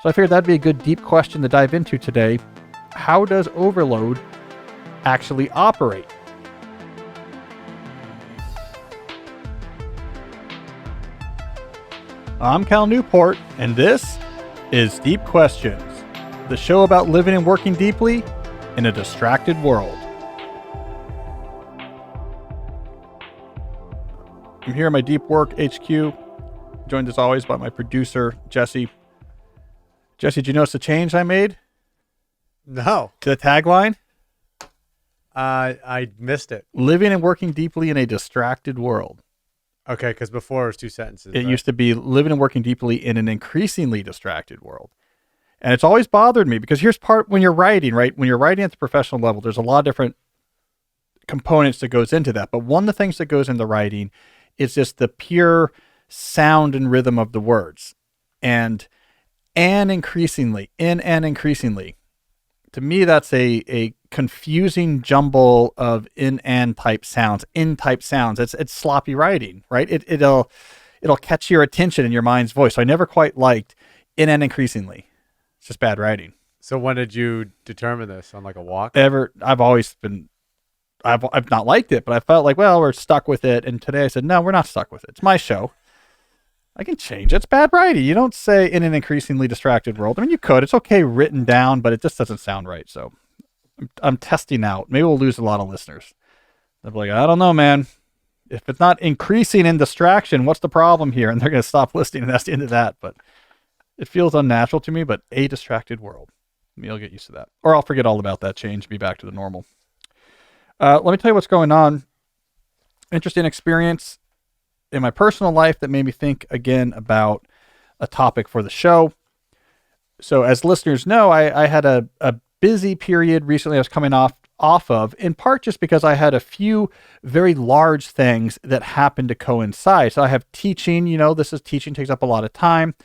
So I figured that'd be a good deep question to dive into today. How does overload actually operate? I'm Cal Newport, and this is Deep Questions, the show about living and working deeply in a distracted world. I'm here in my Deep Work HQ, joined as always by my producer, Jesse. Jesse, did you notice the change I made? No. To the tagline? I missed it. Living and working deeply in a distracted world. Okay, because before it was two sentences. It used to be living and working deeply in an increasingly distracted world. And it's always bothered me because here's part when you're writing, right? When you're writing at the professional level, there's a lot of different components that goes into that. But one of the things that goes into writing is just the pure sound and rhythm of the words. And increasingly, to me, that's a confusing jumble of in and type sounds, in type sounds. It's sloppy writing, right? It'll catch your attention in your mind's voice. So I never quite liked in and increasingly. It's just bad writing. So when did you determine this? On like a walk? I've not liked it, but I felt like, well, we're stuck with it. And today I said, no, we're not stuck with it. It's my show. I can change it. It's bad writing. You don't say in an increasingly distracted world. I mean, you could. It's okay written down, but it just doesn't sound right. So I'm testing out. Maybe we'll lose a lot of listeners. They'll be like, I don't know, man. If it's not increasing in distraction, what's the problem here? And they're going to stop listening, and that's the end of that. But it feels unnatural to me, but a distracted world. Maybe I'll get used to that. Or I'll forget all about that change and be back to the normal. Let me tell you what's going on. Interesting experience in my personal life that made me think again about a topic for the show. So as listeners know, I had a busy period recently I was coming off of, in part just because I had a few very large things that happened to coincide. So I have teaching, teaching takes up a lot of time.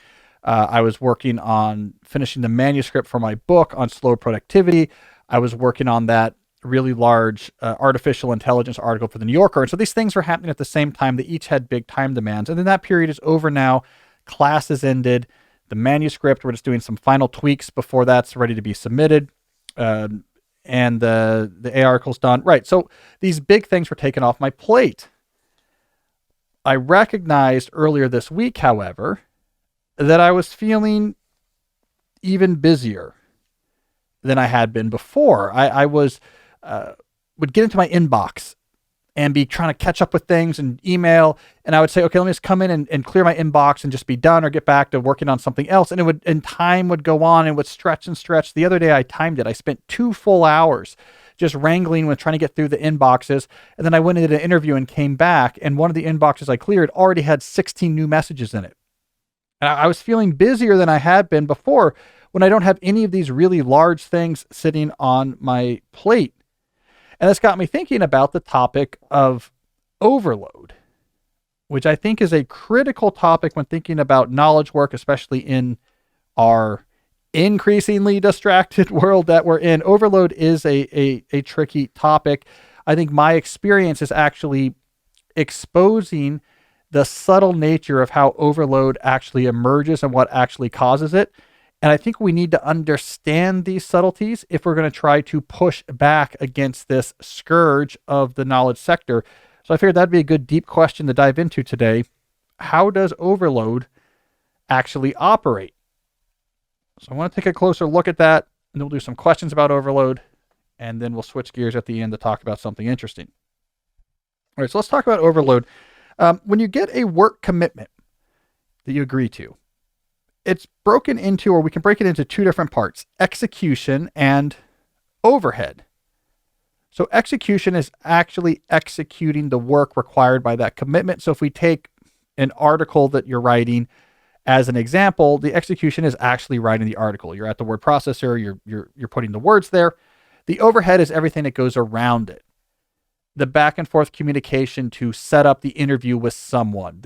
I was working on finishing the manuscript for my book on slow productivity. I was working on that really large artificial intelligence article for the New Yorker. And so these things were happening at the same time. They each had big time demands. And then that period is over now. Class has ended. The manuscript, we're just doing some final tweaks before that's ready to be submitted. And the article's done. Right. So these big things were taken off my plate. I recognized earlier this week, however, that I was feeling even busier than I had been before. I would get into my inbox and be trying to catch up with things and email. And I would say, okay, let me just come in and clear my inbox and just be done or get back to working on something else. And time would go on and would stretch and stretch. The other day I timed it. I spent 2 full hours just wrangling with trying to get through the inboxes. And then I went into an interview and came back. And one of the inboxes I cleared already had 16 new messages in it. And I was feeling busier than I had been before when I don't have any of these really large things sitting on my plate. And this got me thinking about the topic of overload, which I think is a critical topic when thinking about knowledge work, especially in our increasingly distracted world that we're in. Overload is a tricky topic. I think my experience is actually exposing the subtle nature of how overload actually emerges and what actually causes it. And I think we need to understand these subtleties if we're going to try to push back against this scourge of the knowledge sector. So I figured that'd be a good deep question to dive into today. How does overload actually operate? So I want to take a closer look at that, and we'll do some questions about overload, and then we'll switch gears at the end to talk about something interesting. All right, so let's talk about overload. When you get a work commitment that you agree to, it's broken into, or we can break it into 2 different parts, execution and overhead. So execution is actually executing the work required by that commitment. So if we take an article that you're writing as an example, the execution is actually writing the article. You're at the word processor, you're putting the words there. The overhead is everything that goes around it. The back and forth communication to set up the interview with someone.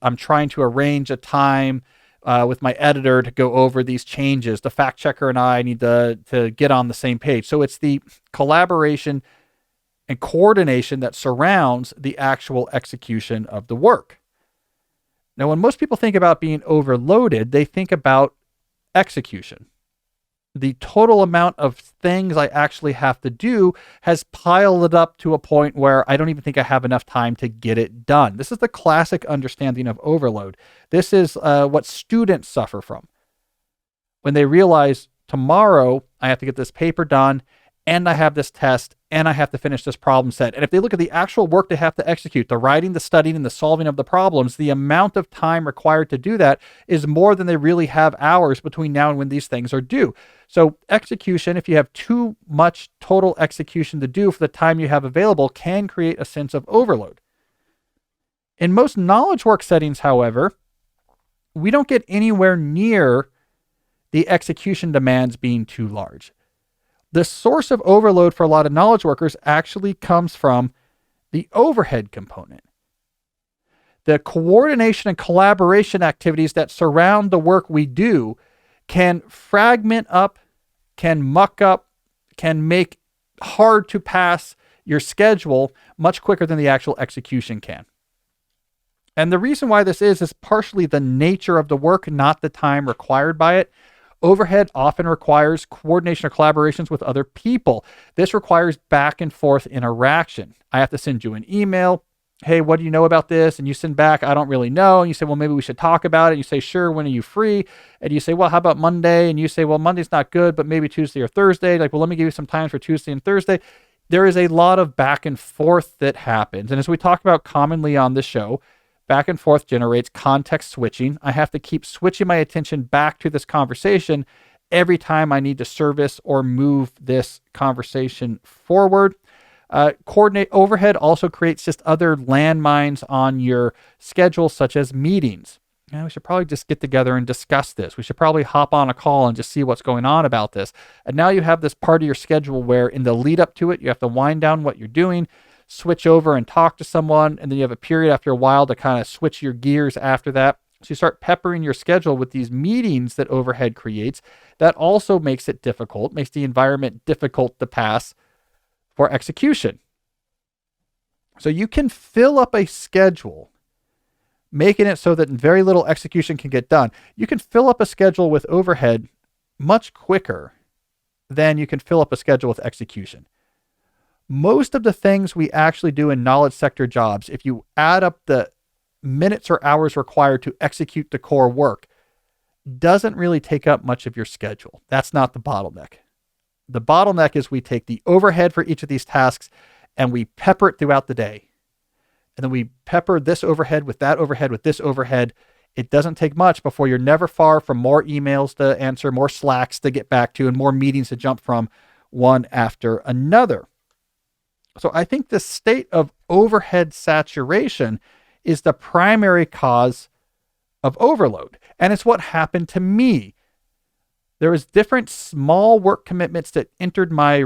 I'm trying to arrange a time with my editor to go over these changes. The fact checker and I need to get on the same page. So it's the collaboration and coordination that surrounds the actual execution of the work. Now, when most people think about being overloaded, they think about execution. The total amount of things I actually have to do has piled up to a point where I don't even think I have enough time to get it done. This is the classic understanding of overload. This is what students suffer from. When they realize tomorrow I have to get this paper done, and I have this test, and I have to finish this problem set. And if they look at the actual work they have to execute, the writing, the studying, and the solving of the problems, the amount of time required to do that is more than they really have hours between now and when these things are due. So execution, if you have too much total execution to do for the time you have available, can create a sense of overload. In most knowledge work settings, however, we don't get anywhere near the execution demands being too large. The source of overload for a lot of knowledge workers actually comes from the overhead component. The coordination and collaboration activities that surround the work we do can fragment up, can muck up, can make hard to pass your schedule much quicker than the actual execution can. And the reason why this is partially the nature of the work, not the time required by it. Overhead often requires coordination or collaborations with other people. This requires back and forth interaction. I have to send you an email. Hey, what do you know about this? And you send back, I don't really know. And you say, well, maybe we should talk about it. And you say, sure, when are you free? And you say, well, how about Monday? And you say, well, Monday's not good, but maybe Tuesday or Thursday. Like, well, let me give you some times for Tuesday and Thursday. There is a lot of back and forth that happens. And as we talk about commonly on this show, back and forth generates context switching. I have to keep switching my attention back to this conversation every time I need to service or move this conversation forward. Coordinate overhead also creates just other landmines on your schedule, such as meetings. We should probably just get together and discuss this. We should probably hop on a call and just see what's going on about this. And now you have this part of your schedule where in the lead up to it, you have to wind down what you're doing, switch over and talk to someone, and then you have a period after a while to kind of switch your gears after that. So you start peppering your schedule with these meetings that overhead creates. That also makes it difficult, makes the environment difficult to pass for execution. So you can fill up a schedule, making it so that very little execution can get done. You can fill up a schedule with overhead much quicker than you can fill up a schedule with execution. Most of the things we actually do in knowledge sector jobs, if you add up the minutes or hours required to execute the core work, doesn't really take up much of your schedule. That's not the bottleneck. The bottleneck is we take the overhead for each of these tasks and we pepper it throughout the day. And then we pepper this overhead with that overhead with this overhead. It doesn't take much before you're never far from more emails to answer, more Slacks to get back to, and more meetings to jump from one after another. So I think the state of overhead saturation is the primary cause of overload. And it's what happened to me. There was different small work commitments that entered my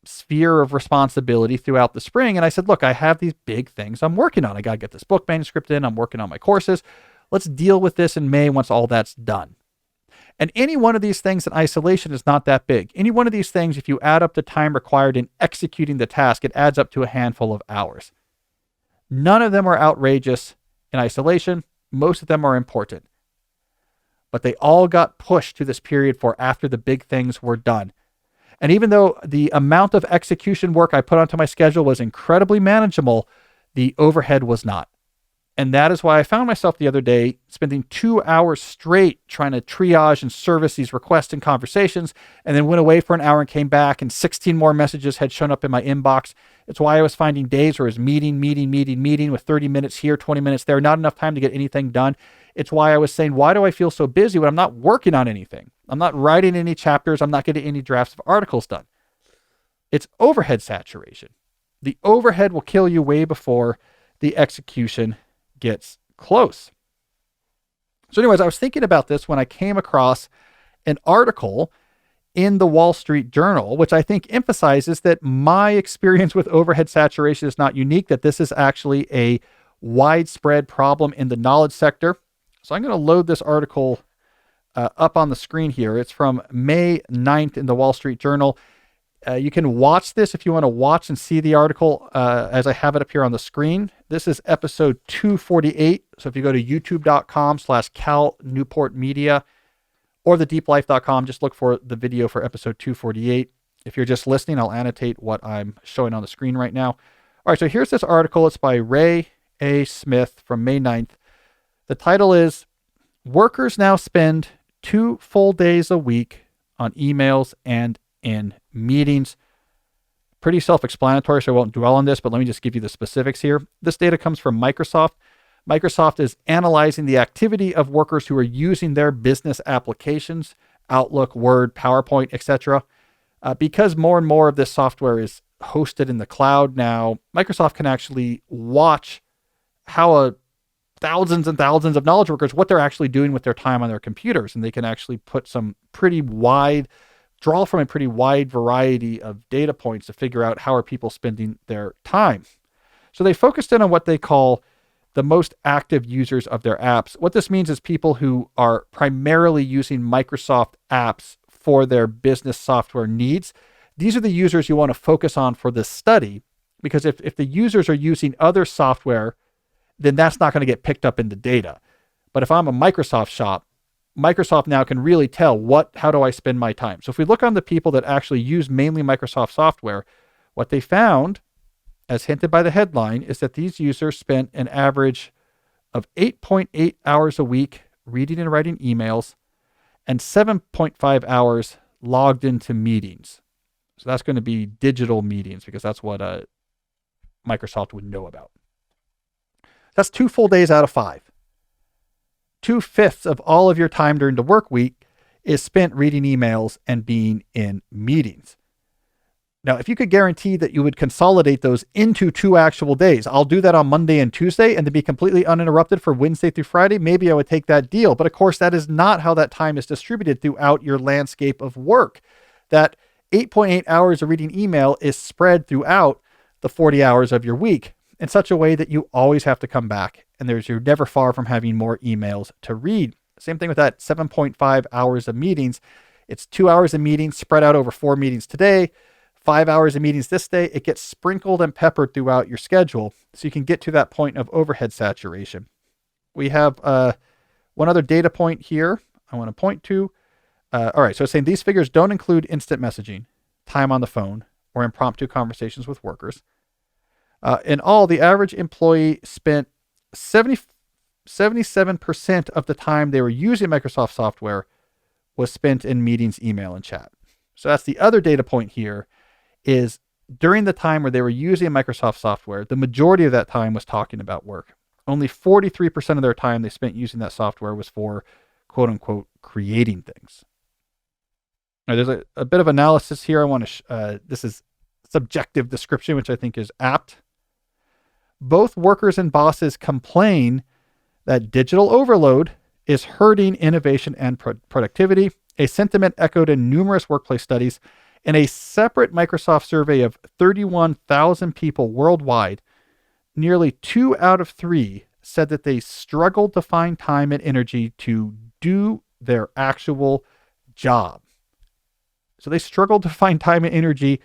sphere of responsibility throughout the spring. And I said, look, I have these big things I'm working on. I got to get this book manuscript in. I'm working on my courses. Let's deal with this in May once all that's done. And any one of these things in isolation is not that big. Any one of these things, if you add up the time required in executing the task, it adds up to a handful of hours. None of them are outrageous in isolation. Most of them are important. But they all got pushed to this period for after the big things were done. And even though the amount of execution work I put onto my schedule was incredibly manageable, the overhead was not. And that is why I found myself the other day spending 2 hours straight trying to triage and service these requests and conversations, and then went away for an hour and came back, and 16 more messages had shown up in my inbox. It's why I was finding days where it was meeting with 30 minutes here, 20 minutes there, not enough time to get anything done. It's why I was saying, why do I feel so busy when I'm not working on anything? I'm not writing any chapters. I'm not getting any drafts of articles done. It's overhead saturation. The overhead will kill you way before the execution gets close. So anyways, I was thinking about this when I came across an article in the Wall Street Journal, which I think emphasizes that my experience with overhead saturation is not unique, that this is actually a widespread problem in the knowledge sector. So I'm going to load this article up on the screen here. It's from May 9th in the Wall Street Journal. You can watch this if you want to watch and see the article as I have it up here on the screen. This is episode 248. So if you go to youtube.com/Cal Newport Media, or thedeeplife.com. Just look for the video for episode 248. If you're just listening, I'll annotate what I'm showing on the screen right now. All right, so here's this article. It's by Ray A. Smith from May 9th. The title is, Workers Now Spend 2 Full Days a Week on Emails and in Meetings. Pretty self-explanatory, so I won't dwell on this, but let me just give you the specifics here. This data comes from Microsoft. Microsoft is analyzing the activity of workers who are using their business applications, Outlook, Word, PowerPoint, etc. Because more and more of this software is hosted in the cloud now, Microsoft can actually watch how thousands and thousands of knowledge workers, what they're actually doing with their time on their computers. And they can actually put draw from a pretty wide variety of data points to figure out how are people spending their time. So they focused in on what they call the most active users of their apps. What this means is people who are primarily using Microsoft apps for their business software needs. These are the users you want to focus on for this study, because if the users are using other software, then that's not going to get picked up in the data. But if I'm a Microsoft shop, Microsoft now can really tell how do I spend my time. So if we look on the people that actually use mainly Microsoft software, what they found, as hinted by the headline, is that these users spent an average of 8.8 hours a week reading and writing emails and 7.5 hours logged into meetings. So that's going to be digital meetings, because that's what Microsoft would know about. That's 2 full days out of 5. 2/5 of all of your time during the work week is spent reading emails and being in meetings. Now, if you could guarantee that you would consolidate those into 2 actual days, I'll do that on Monday and Tuesday and to be completely uninterrupted for Wednesday through Friday, maybe I would take that deal. But of course, that is not how that time is distributed throughout your landscape of work. That 8.8 hours of reading email is spread throughout the 40 hours of your week in such a way that you always have to come back, and you're never far from having more emails to read. Same thing with that 7.5 hours of meetings. It's 2 hours of meetings spread out over 4 meetings today, 5 hours of meetings this day. It gets sprinkled and peppered throughout your schedule so you can get to that point of overhead saturation. We have one other data point here I want to point to. All right, so it's saying these figures don't include instant messaging, time on the phone, or impromptu conversations with workers. In all, the average employee spent 77% of the time they were using Microsoft software was spent in meetings, email, and chat. So that's the other data point here, is during the time where they were using Microsoft software, the majority of that time was talking about work. Only 43% of their time they spent using that software was for, quote unquote, creating things. Now, there's a bit of analysis here. I want to, this is subjective description, which I think is apt. Both workers and bosses complain that digital overload is hurting innovation and productivity, a sentiment echoed in numerous workplace studies. In a separate Microsoft survey of 31,000 people worldwide, nearly 2 out of 3 said that they struggled to find time and energy to do their actual job. So they struggled to find time and energy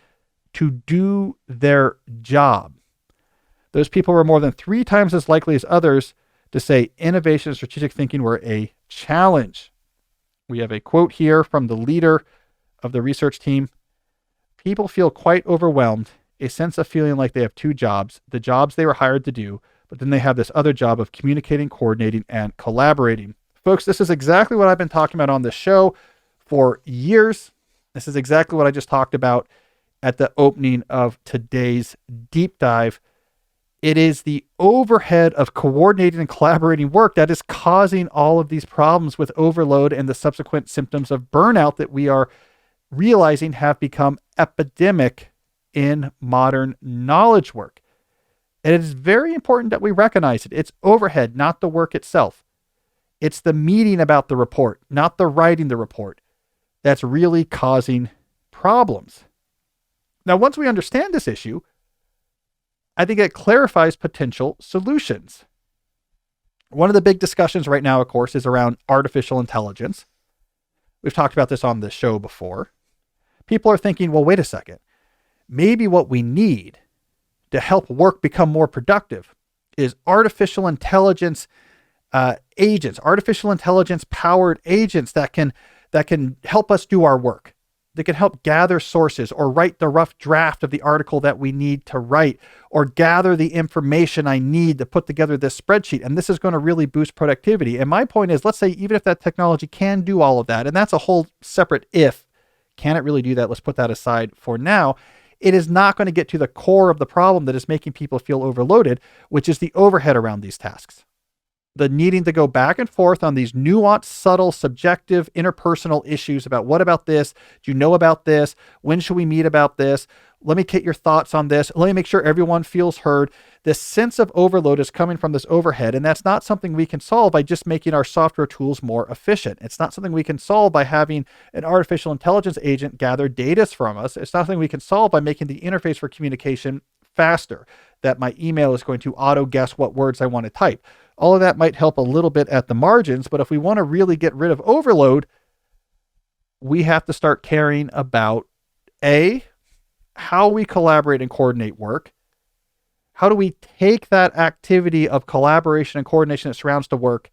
to do their job. Those people were more than 3 times as likely as others to say innovation and strategic thinking were a challenge. We have a quote here from the leader of the research team. People feel quite overwhelmed, a sense of feeling like they have 2 jobs, the jobs they were hired to do, but then they have this other job of communicating, coordinating, and collaborating. Folks, this is exactly what I've been talking about on this show for years. This is exactly what I just talked about at the opening of today's deep dive. It is the overhead of coordinating and collaborating work that is causing all of these problems with overload and the subsequent symptoms of burnout that we are realizing have become epidemic in modern knowledge work. And it is very important that we recognize it. It's overhead, not the work itself. It's the meeting about the report, not the writing the report, that's really causing problems. Now, once we understand this issue, I think it clarifies potential solutions. One of the big discussions right now, of course, is around artificial intelligence. We've talked about this on the show before. People are thinking, well, wait a second. Maybe what we need to help work become more productive is artificial intelligence agents, artificial intelligence powered agents that can that can help us do our work, that can help gather sources or write the rough draft of the article that we need to write, or gather the information I need to put together this spreadsheet. And this is going to really boost productivity. And my point is, let's say even if that technology can do all of that, and that's a whole separate if, can it really do that? Let's put that aside for now. It is not going to get to the core of the problem that is making people feel overloaded, which is the overhead around these tasks. The needing to go back and forth on these nuanced, subtle, subjective, interpersonal issues about what about this? Do you know about this? When should we meet about this? Let me get your thoughts on this. Let me make sure everyone feels heard. This sense of overload is coming from this overhead, and that's not something we can solve by just making our software tools more efficient. It's not something we can solve by having an artificial intelligence agent gather data from us. It's not something we can solve by making the interface for communication faster, that my email is going to auto guess what words I want to type. All of that might help a little bit at the margins, but if we want to really get rid of overload, we have to start caring about how we collaborate and coordinate work. How do we take that activity of collaboration and coordination that surrounds the work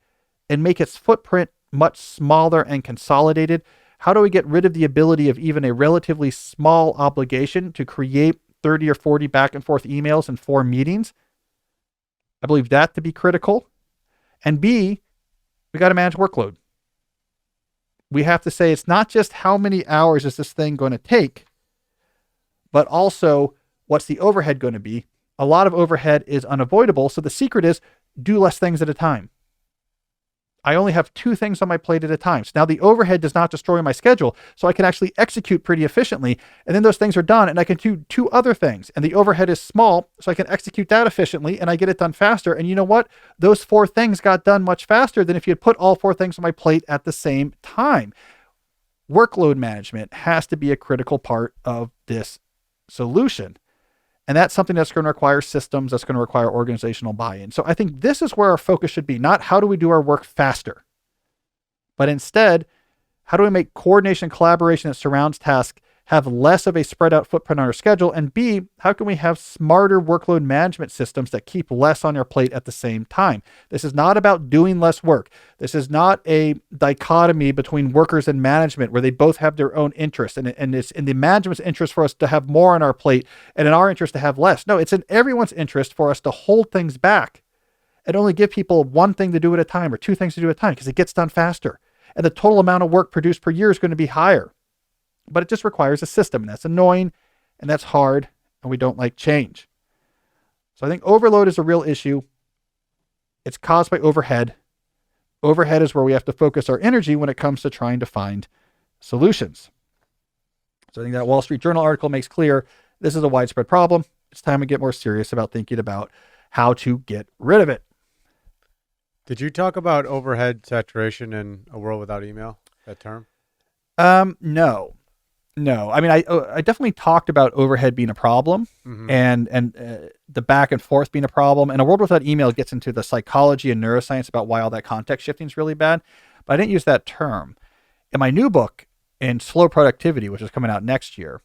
and make its footprint much smaller and consolidated? How do we get rid of the ability of even a relatively small obligation to create 30 or 40 back and forth emails and 4 meetings? I believe that to be critical. And B, we got to manage workload. We have to say it's not just how many hours is this thing going to take, but also what's the overhead going to be. A lot of overhead is unavoidable. So the secret is do less things at a time. I only have 2 things on my plate at a time. So now the overhead does not destroy my schedule. So I can actually execute pretty efficiently. And then those things are done and I can do 2 other things. And the overhead is small. So I can execute that efficiently and I get it done faster. And you know what? Those 4 things got done much faster than if you had put all 4 things on my plate at the same time. Workload management has to be a critical part of this solution. And that's something that's going to require systems, that's going to require organizational buy-in. So I think this is where our focus should be, not how do we do our work faster, but instead, how do we make coordination and collaboration that surrounds tasks have less of a spread out footprint on our schedule? And B, how can we have smarter workload management systems that keep less on your plate at the same time? This is not about doing less work. This is not a dichotomy between workers and management where they both have their own interests. And it's in the management's interest for us to have more on our plate and in our interest to have less. No, it's in everyone's interest for us to hold things back and only give people 1 thing to do at a time or 2 things to do at a time because it gets done faster. And the total amount of work produced per year is going to be higher. But it just requires a system, and that's annoying, and that's hard, and we don't like change. So I think overload is a real issue. It's caused by overhead. Overhead is where we have to focus our energy when it comes to trying to find solutions. So I think that Wall Street Journal article makes clear this is a widespread problem. It's time to get more serious about thinking about how to get rid of it. Did you talk about overhead saturation in A World Without Email, that term? No. I mean, I definitely talked about overhead being a problem and the back and forth being a problem. And A World Without Email gets into the psychology and neuroscience about why all that context shifting is really bad. But I didn't use that term. In my new book, in Slow Productivity, which is coming out next year,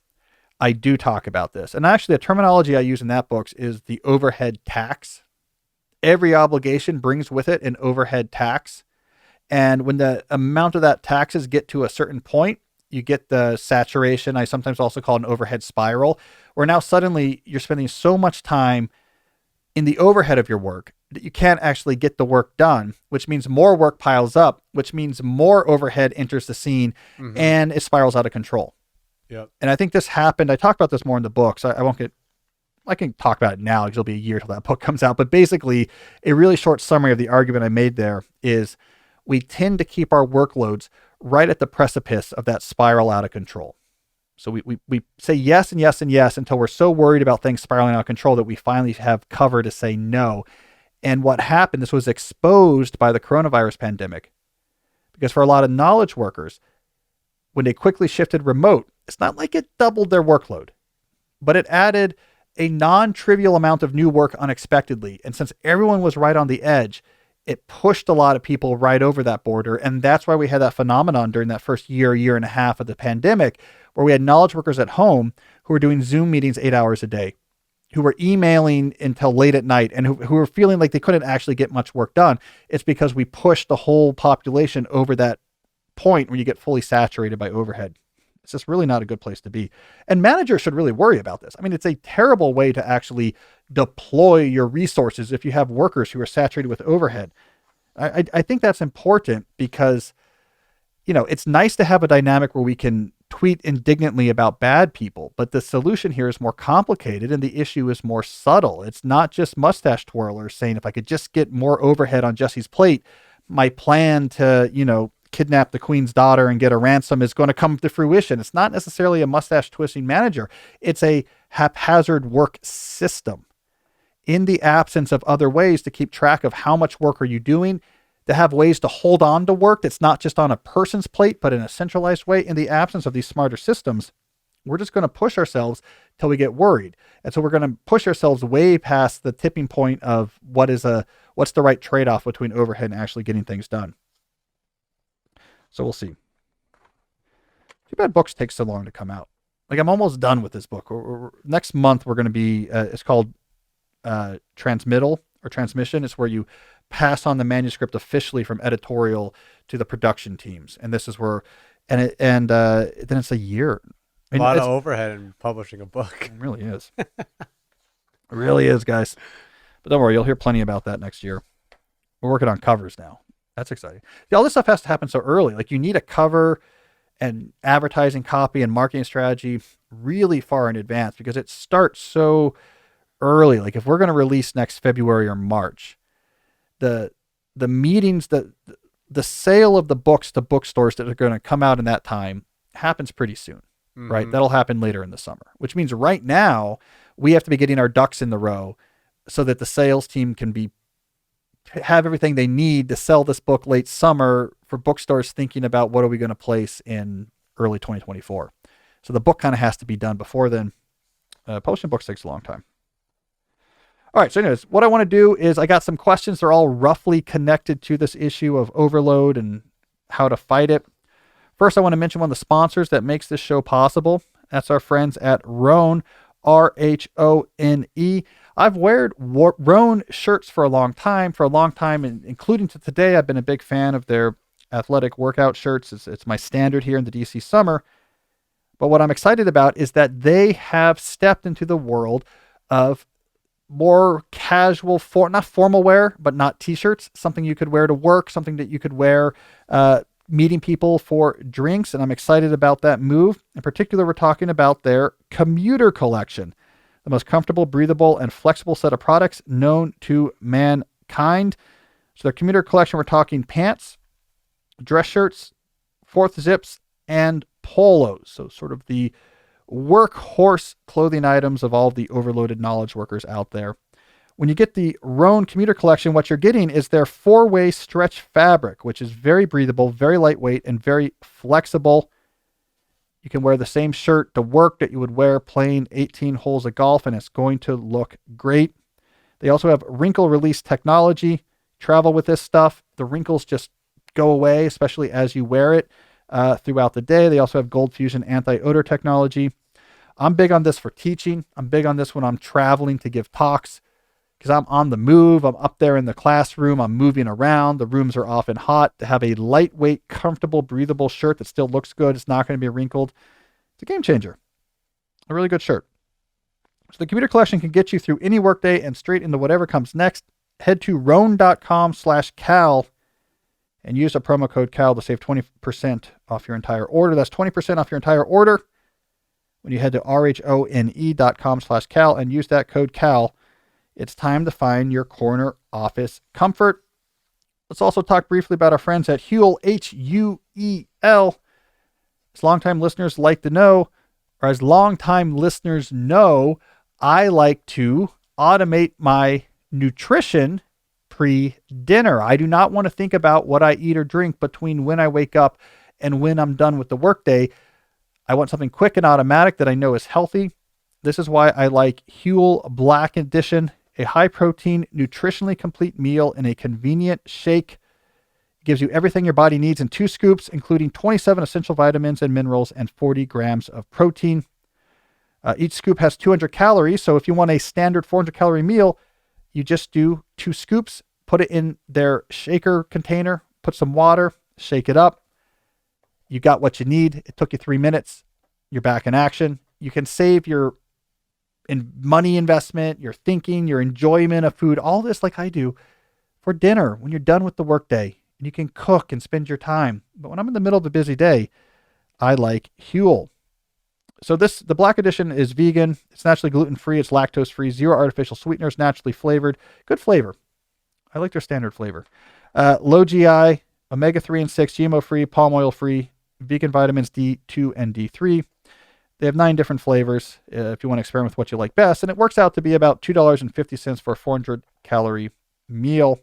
I do talk about this. And actually, the terminology I use in that book is the overhead tax. Every obligation brings with it an overhead tax. And when the amount of that taxes get to a certain point, you get the saturation. I sometimes also call it an overhead spiral, where now suddenly you're spending so much time in the overhead of your work that you can't actually get the work done, which means more work piles up, which means more overhead enters the scene and it spirals out of control. Yep. And I think this happened. I talked about this more in the book, so I can talk about it now because it'll be a year till that book comes out. But basically, a really short summary of the argument I made there is we tend to keep our workloads right at the precipice of that spiral out of control. So we say yes and yes and yes until we're so worried about things spiraling out of control that we finally have cover to say no. And what happened, this was exposed by the coronavirus pandemic, because for a lot of knowledge workers, when they quickly shifted remote, it's not like it doubled their workload, but it added a non-trivial amount of new work unexpectedly. And since everyone was right on the edge, it pushed a lot of people right over that border. And that's why we had that phenomenon during that first year and a half of the pandemic, where we had knowledge workers at home who were doing Zoom meetings 8 hours a day, who were emailing until late at night, and who were feeling like they couldn't actually get much work done. It's because we pushed the whole population over that point where you get fully saturated by overhead. It's just really not a good place to be. And managers should really worry about this. I mean, it's a terrible way to actually deploy your resources if you have workers who are saturated with overhead. I think that's important because, it's nice to have a dynamic where we can tweet indignantly about bad people, but the solution here is more complicated and the issue is more subtle. It's not just mustache twirlers saying, if I could just get more overhead on Jesse's plate, my plan to, kidnap the queen's daughter and get a ransom is going to come to fruition. It's not necessarily a mustache twisting manager. It's a haphazard work system. In the absence of other ways to keep track of how much work are you doing, to have ways to hold on to work that's not just on a person's plate, but in a centralized way, in the absence of these smarter systems, we're just going to push ourselves till we get worried. And so we're going to push ourselves way past the tipping point of what's the right trade-off between overhead and actually getting things done. So we'll see. Too bad books take so long to come out. Like, I'm almost done with this book. Next month, we're going to be, it's called transmittal or transmission. It's where you pass on the manuscript officially from editorial to the production teams. And this is where, then it's a year. A lot of overhead in publishing a book. It really is. It really is, guys. But don't worry, you'll hear plenty about that next year. We're working on covers now. That's exciting. See, all this stuff has to happen so early. Like, you need a cover and advertising copy and marketing strategy really far in advance because it starts so early. Like, if we're going to release next February or March, the meetings, the sale of the books to bookstores that are going to come out in that time happens pretty soon, right? That'll happen later in the summer, which means right now we have to be getting our ducks in the row so that the sales team can have everything they need to sell this book late summer for bookstores thinking about what are we going to place in early 2024. So the book kind of has to be done before then. Publishing books takes a long time. All right. So anyways, what I want to do is I got some questions. They're all roughly connected to this issue of overload and how to fight it. First, I want to mention one of the sponsors that makes this show possible. That's our friends at Rhone, Rhone. I've worn Rhone shirts for a long time, and including to today. I've been a big fan of their athletic workout shirts. It's my standard here in the DC summer. But what I'm excited about is that they have stepped into the world of more casual, not formal wear, but not t-shirts, something you could wear to work, something that you could wear meeting people for drinks. And I'm excited about that move. In particular, we're talking about their commuter collection, the most comfortable, breathable, and flexible set of products known to mankind. So their commuter collection, we're talking pants, dress shirts, fourth zips, and polos. So sort of the workhorse clothing items of all of the overloaded knowledge workers out there. When you get the Rhone commuter collection, what you're getting is their 4-way stretch fabric, which is very breathable, very lightweight, and very flexible. You can wear the same shirt to work that you would wear playing 18 holes of golf, and it's going to look great. They also have wrinkle release technology. Travel with this stuff, the wrinkles just go away, especially as you wear it throughout the day. They also have Gold Fusion anti-odor technology. I'm big on this for teaching. I'm big on this when I'm traveling to give talks because I'm on the move. I'm up there in the classroom. I'm moving around. The rooms are often hot. To have a lightweight, comfortable, breathable shirt that still looks good, it's not going to be wrinkled. It's a game changer. A really good shirt. So the commuter collection can get you through any workday and straight into whatever comes next. Head to rhone.com/Cal and use a promo code Cal to save 20% off your entire order. That's 20% off your entire order when you head to rhone.com/Cal and use that code Cal. It's time to find your corner office comfort. Let's also talk briefly about our friends at Huel, Huel. As longtime listeners like to know, or as longtime listeners know, I like to automate my nutrition pre-dinner. I do not want to think about what I eat or drink between when I wake up and when I'm done with the workday. I want something quick and automatic that I know is healthy. This is why I like Huel Black Edition, a high-protein, nutritionally complete meal in a convenient shake. It gives you everything your body needs in 2 scoops, including 27 essential vitamins and minerals and 40 grams of protein. Each scoop has 200 calories, so if you want a standard 400-calorie meal, you just do 2 scoops, put it in their shaker container, put some water, shake it up. You got what you need. It took you 3 minutes. You're back in action. You can save your money investment, your thinking, your enjoyment of food, all this like I do for dinner when you're done with the workday and you can cook and spend your time. But when I'm in the middle of a busy day, I like Huel. So the black edition is vegan. It's naturally gluten-free. It's lactose-free, zero artificial sweeteners, naturally flavored. Good flavor. I like their standard flavor. Low GI, omega-3 and 6, GMO-free, palm oil-free, vegan vitamins D2 and D3. They have 9 different flavors if you want to experiment with what you like best. And it works out to be about $2.50 for a 400-calorie meal.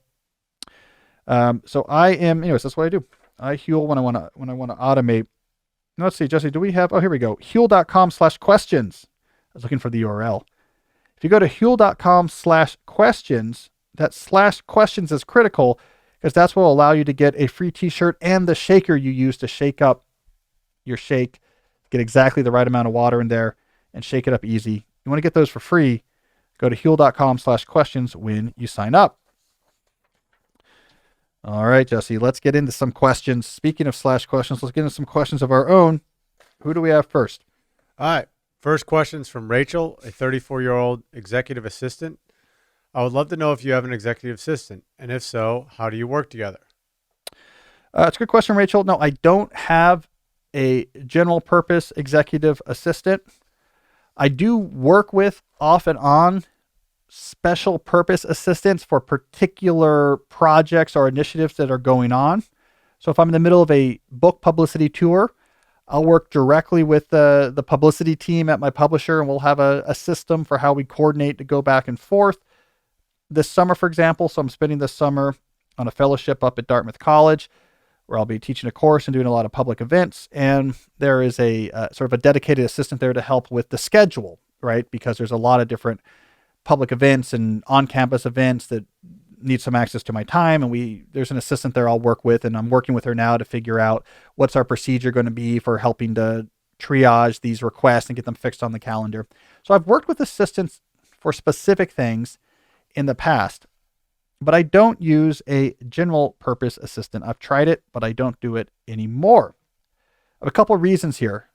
So anyways, that's what I do. I Huel when I want to automate. Now, let's see, Jesse, do we have, here we go. Huel.com/questions. I was looking for the URL. If you go to Huel.com/questions, that /questions is critical because that's what will allow you to get a free t-shirt and the shaker you use to shake up your shake, get exactly the right amount of water in there and shake it up easy. You want to get those for free, go to Huel.com/questions when you sign up. All right, Jesse, let's get into some questions. Speaking of /questions, let's get into some questions of our own. Who do we have first? All right. First question's from Rachel, a 34-year-old executive assistant. I would love to know if you have an executive assistant, and if so, how do you work together? It's a good question, Rachel. No, I don't have a general purpose executive assistant. I do work with off and on special purpose assistants for particular projects or initiatives that are going on. So if I'm in the middle of a book publicity tour, I'll work directly with the publicity team at my publisher, and we'll have a system for how we coordinate to go back and forth. This summer, for example, so I'm spending this summer on a fellowship up at Dartmouth College, where I'll be teaching a course and doing a lot of public events. And there is a sort of a dedicated assistant there to help with the schedule, right? Because there's a lot of different public events and on-campus events that need some access to my time. And there's an assistant there I'll work with, and I'm working with her now to figure out what's our procedure going to be for helping to triage these requests and get them fixed on the calendar. So I've worked with assistants for specific things in the past, but I don't use a general purpose assistant. I've tried it, but I don't do it anymore. I have a couple of reasons here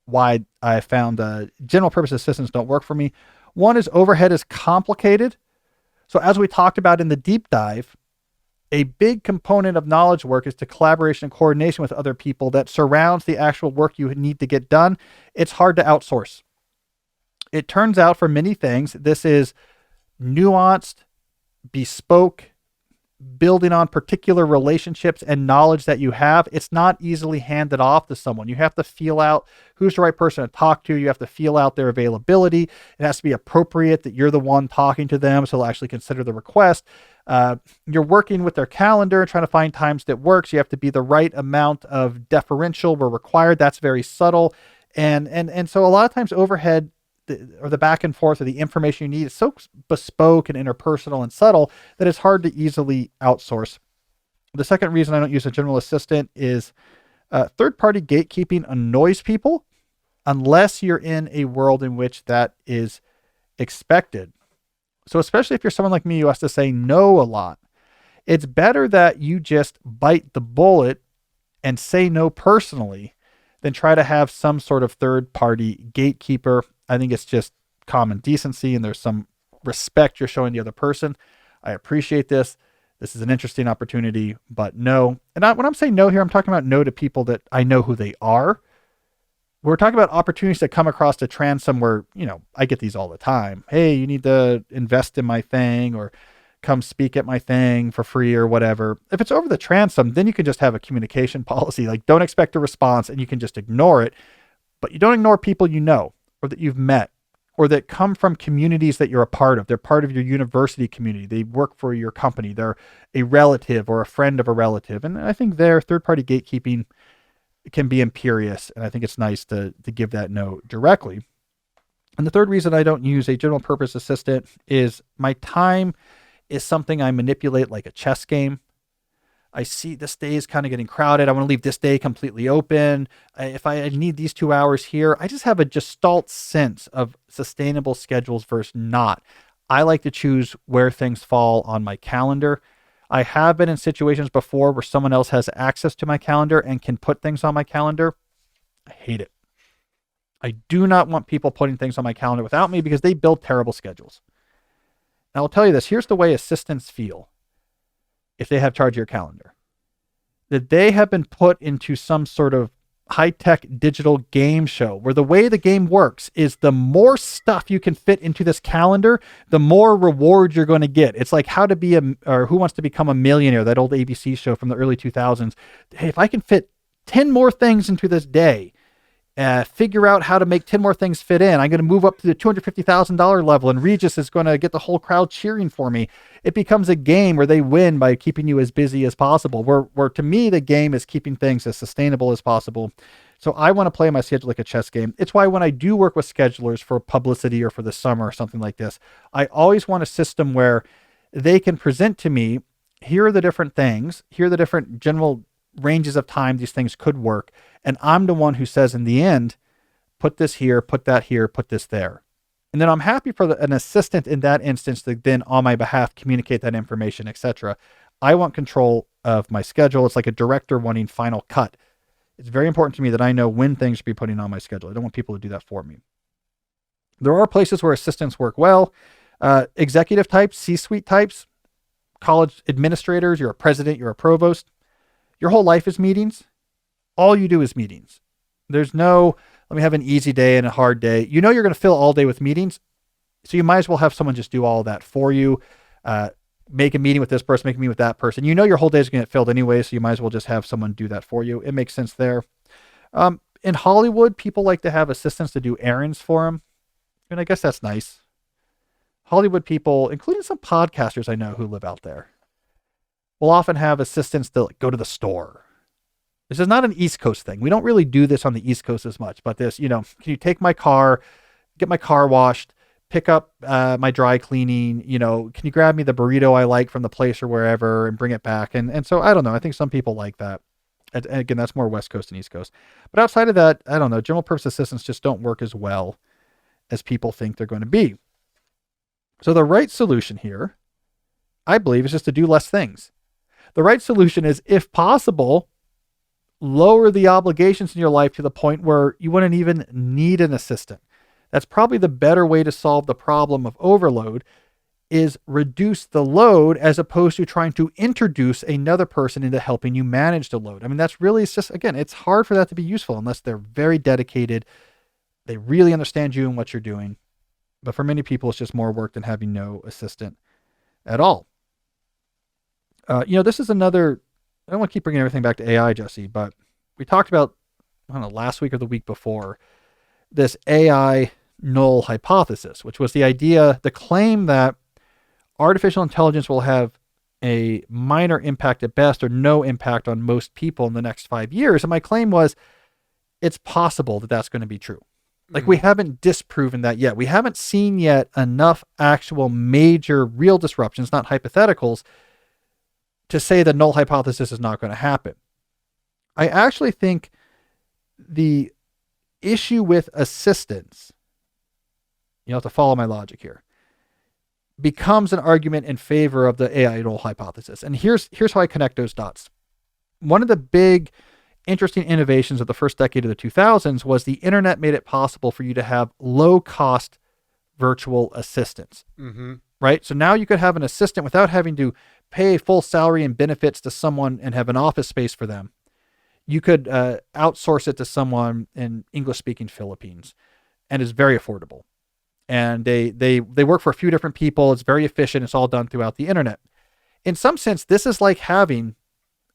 why I found general purpose assistants don't work for me. One is overhead is complicated. So as we talked about in the deep dive, a big component of knowledge work is to collaboration and coordination with other people that surrounds the actual work you need to get done. It's hard to outsource. It turns out for many things, this is nuanced, bespoke, building on particular relationships and knowledge that you have. It's not easily handed off to someone. You have to feel out who's the right person to talk to. You have to feel out their availability. It has to be appropriate that you're the one talking to them, so they'll actually consider the request. You're working with their calendar, trying to find times that works. You have to be the right amount of deferential where required. That's very subtle. And so a lot of times overhead or the back and forth of the information you need is so bespoke and interpersonal and subtle that it's hard to easily outsource. The second reason I don't use a general assistant is third-party gatekeeping annoys people unless you're in a world in which that is expected. So especially if you're someone like me who has to say no a lot, it's better that you just bite the bullet and say no personally than try to have some sort of third-party gatekeeper. I think it's just common decency and there's some respect you're showing the other person. I appreciate this. This is an interesting opportunity, but no. And when I'm saying no here, I'm talking about no to people that I know who they are. We're talking about opportunities that come across the transom where, I get these all the time. Hey, you need to invest in my thing or come speak at my thing for free or whatever. If it's over the transom, then you can just have a communication policy. Like, don't expect a response and you can just ignore it. But you don't ignore people you know, or that you've met, or that come from communities that you're a part of. They're part of your university community. They work for your company. They're a relative or a friend of a relative. And I think their third-party gatekeeping can be imperious. And I think it's nice to give that no directly. And the third reason I don't use a general purpose assistant is my time is something I manipulate like a chess game. I see this day is kind of getting crowded. I want to leave this day completely open. If I need these 2 hours here, I just have a gestalt sense of sustainable schedules versus not. I like to choose where things fall on my calendar. I have been in situations before where someone else has access to my calendar and can put things on my calendar. I hate it. I do not want people putting things on my calendar without me because they build terrible schedules. Now, I'll tell you this. Here's the way assistants feel if they have charge of your calendar. That they have been put into some sort of high-tech digital game show where the way the game works is the more stuff you can fit into this calendar, the more reward you're going to get. It's like How to Be or Who Wants to Become a Millionaire, that old ABC show from the early 2000s. Hey, if I can fit 10 more things into this day, figure out how to make 10 more things fit in, I'm going to move up to the $250,000 level, and Regis is going to get the whole crowd cheering for me. It becomes a game where they win by keeping you as busy as possible, where to me, the game is keeping things as sustainable as possible. So I want to play my schedule like a chess game. It's why when I do work with schedulers for publicity or for the summer or something like this, I always want a system where they can present to me, here are the different things, here are the different general ranges of time these things could work. And I'm the one who says in the end, put this here, put that here, put this there. And then I'm happy for an assistant in that instance to then on my behalf communicate that information, etc. I want control of my schedule. It's like a director wanting final cut. It's very important to me that I know when things should be putting on my schedule. I don't want people to do that for me. There are places where assistants work well. Executive types, C-suite types, college administrators, you're a president, you're a provost. Your whole life is meetings. All you do is meetings. There's no, let me have an easy day and a hard day. You know you're going to fill all day with meetings, so you might as well have someone just do all of that for you. Make a meeting with this person, make a meeting with that person. You know your whole day is going to get filled anyway, so you might as well just have someone do that for you. It makes sense there. In Hollywood, people like to have assistants to do errands for them, and I guess that's nice. Hollywood people, including some podcasters I know who live out there, will often have assistants to go to the store. This is not an East Coast thing. We don't really do this on the East Coast as much, but this, can you take my car, get my car washed, pick up my dry cleaning, can you grab me the burrito I like from the place or wherever and bring it back? And so I don't know. I think some people like that. And again, that's more West Coast and East Coast. But outside of that, I don't know. General purpose assistants just don't work as well as people think they're going to be. So the right solution here, I believe, is just to do less things. The right solution is, if possible, lower the obligations in your life to the point where you wouldn't even need an assistant. That's probably the better way to solve the problem of overload, is reduce the load as opposed to trying to introduce another person into helping you manage the load. I mean, it's just, again, it's hard for that to be useful unless they're very dedicated. They really understand you and what you're doing. But for many people, it's just more work than having no assistant at all. This is another, I don't want to keep bringing everything back to AI, Jesse, but we talked about, I don't know, last week or the week before, this AI null hypothesis, which was the claim that artificial intelligence will have a minor impact at best or no impact on most people in the next 5 years. And my claim was, it's possible that that's going to be true. Like, we haven't disproven that yet. We haven't seen yet enough actual major real disruptions, not hypotheticals, to say the null hypothesis is not going to happen. I actually think the issue with assistance, you have to follow my logic here, becomes an argument in favor of the AI null hypothesis. And here's how I connect those dots. One of the big interesting innovations of the first decade of the 2000s was the internet made it possible for you to have low-cost virtual assistants, right? So now you could have an assistant without having to pay full salary and benefits to someone and have an office space for them. You could outsource it to someone in English-speaking Philippines, and it's very affordable. And they work for a few different people. It's very efficient. It's all done throughout the internet. In some sense, this is like having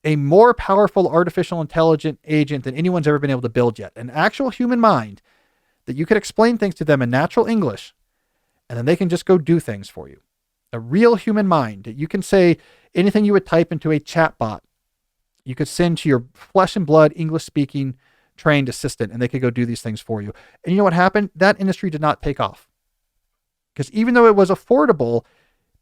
a more powerful artificial intelligent agent than anyone's ever been able to build yet. An actual human mind that you could explain things to them in natural English, and then they can just go do things for you. A real human mind that you can say anything you would type into a chat bot, you could send to your flesh and blood English-speaking trained assistant, and they could go do these things for you. And you know what happened? That industry did not take off. Because even though it was affordable,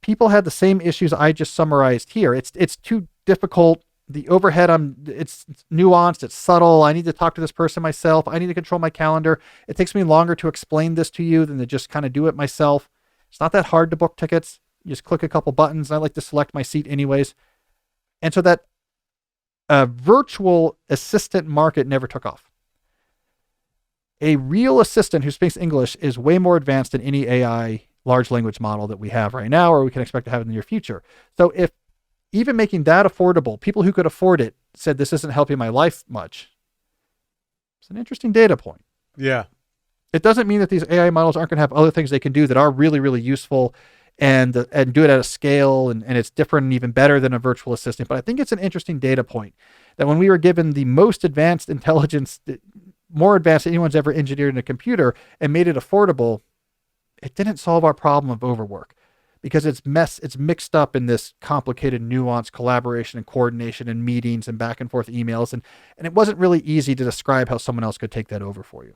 people had the same issues I just summarized here. It's too difficult. The overhead, it's nuanced, it's subtle. I need to talk to this person myself. I need to control my calendar. It takes me longer to explain this to you than to just kind of do it myself. It's not that hard to book tickets. You just click a couple buttons. I like to select my seat anyways. And so that virtual assistant market never took off. A real assistant who speaks English is way more advanced than any AI large language model that we have right now, or we can expect to have in the near future. So if even making that affordable, people who could afford it said this isn't helping my life much, it's an interesting data point. Yeah. It doesn't mean that these AI models aren't going to have other things they can do that are really, really useful and do it at a scale, and it's different and even better than a virtual assistant. But I think it's an interesting data point that when we were given the most advanced intelligence, more advanced than anyone's ever engineered in a computer, and made it affordable, it didn't solve our problem of overwork, because it's mixed up in this complicated, nuanced collaboration and coordination and meetings and back and forth emails. And it wasn't really easy to describe how someone else could take that over for you.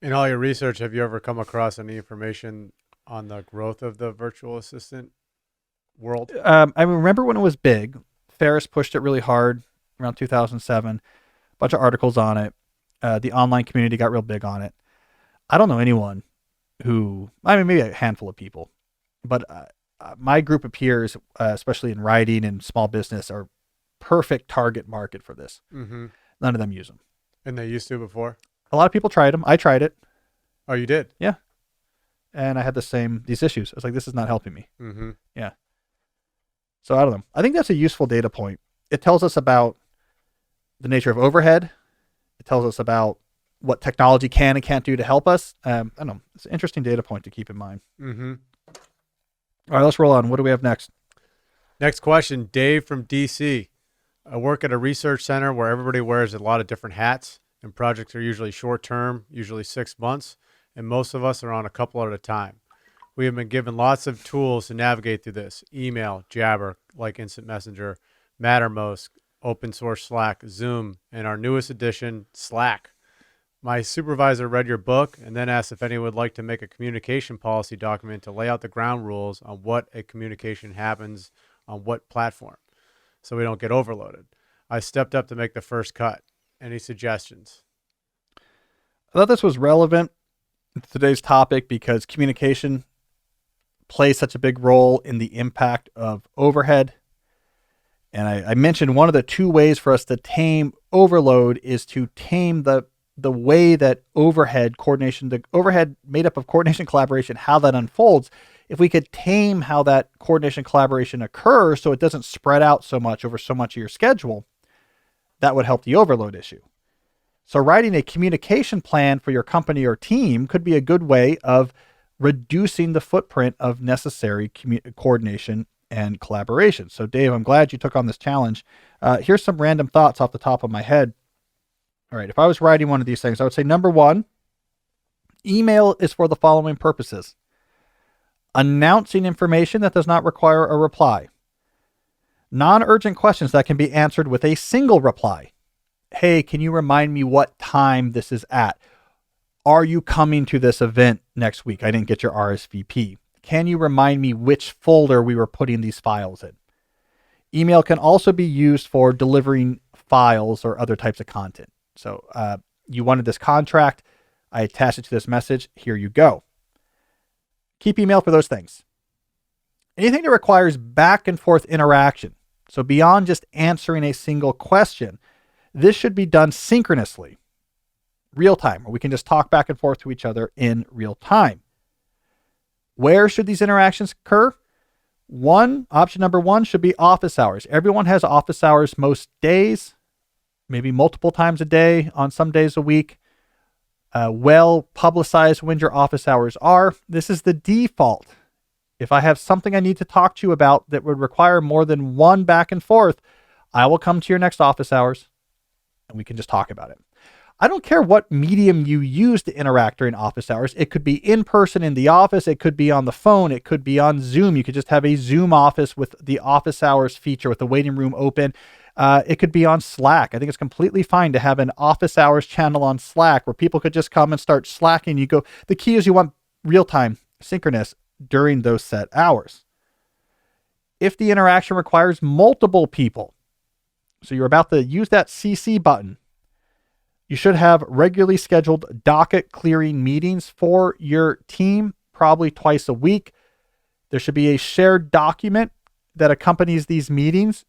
In all your research, have you ever come across any information on the growth of the virtual assistant world? I remember when it was big, Ferris pushed it really hard around 2007, a bunch of articles on it. The online community got real big on it. I don't know anyone maybe a handful of people, but my group of peers, especially in writing and small business, are perfect target market for this. Mm-hmm. None of them use them. And they used to before? A lot of people tried them. I tried it. Oh, you did? Yeah. And I had these issues. I was like, this is not helping me. Mm-hmm. Yeah. So I don't know. I think that's a useful data point. It tells us about the nature of overhead. It tells us about what technology can and can't do to help us. I don't know. It's an interesting data point to keep in mind. Mm-hmm. All right, let's roll on. What do we have next? Next question, Dave from DC. I work at a research center where everybody wears a lot of different hats, and projects are usually short-term, usually 6 months, and most of us are on a couple at a time. We have been given lots of tools to navigate through this: email, Jabber, like Instant Messenger, Mattermost, open source Slack, Zoom, and our newest addition, Slack. My supervisor read your book and then asked if anyone would like to make a communication policy document to lay out the ground rules on what a communication happens on what platform, so we don't get overloaded. I stepped up to make the first cut. Any suggestions? I thought this was relevant to today's topic because communication plays such a big role in the impact of overhead. And I mentioned one of the two ways for us to tame overload is to tame the way that overhead coordination, the overhead made up of coordination, collaboration, how that unfolds. If we could tame how that coordination, collaboration occurs so it doesn't spread out so much over so much of your schedule, that would help the overload issue. So writing a communication plan for your company or team could be a good way of reducing the footprint of necessary coordination and collaboration. So Dave, I'm glad you took on this challenge. Here's some random thoughts off the top of my head. All right, if I was writing one of these things, I would say, number one, email is for the following purposes: announcing information that does not require a reply, non-urgent questions that can be answered with a single reply. Hey, can you remind me what time this is at? Are you coming to this event next week? I didn't get your RSVP. Can you remind me which folder we were putting these files in? Email can also be used for delivering files or other types of content. So you wanted this contract. I attached it to this message. Here you go. Keep email for those things. Anything that requires back and forth interaction. So beyond just answering a single question, this should be done synchronously, real time, where we can just talk back and forth to each other in real time. Where should these interactions occur? Option number one should be office hours. Everyone has office hours most days, maybe multiple times a day, on some days a week. Well publicized when your office hours are. This is the default. If I have something I need to talk to you about that would require more than one back and forth, I will come to your next office hours and we can just talk about it. I don't care what medium you use to interact during office hours. It could be in person in the office. It could be on the phone. It could be on Zoom. You could just have a Zoom office with the office hours feature with the waiting room open. It could be on Slack. I think it's completely fine to have an office hours channel on Slack where people could just come and start slacking. The key is you want real time, synchronous during those set hours. If the interaction requires multiple people, so you're about to use that CC button, you should have regularly scheduled docket clearing meetings for your team, probably twice a week. There should be a shared document that accompanies these meetings.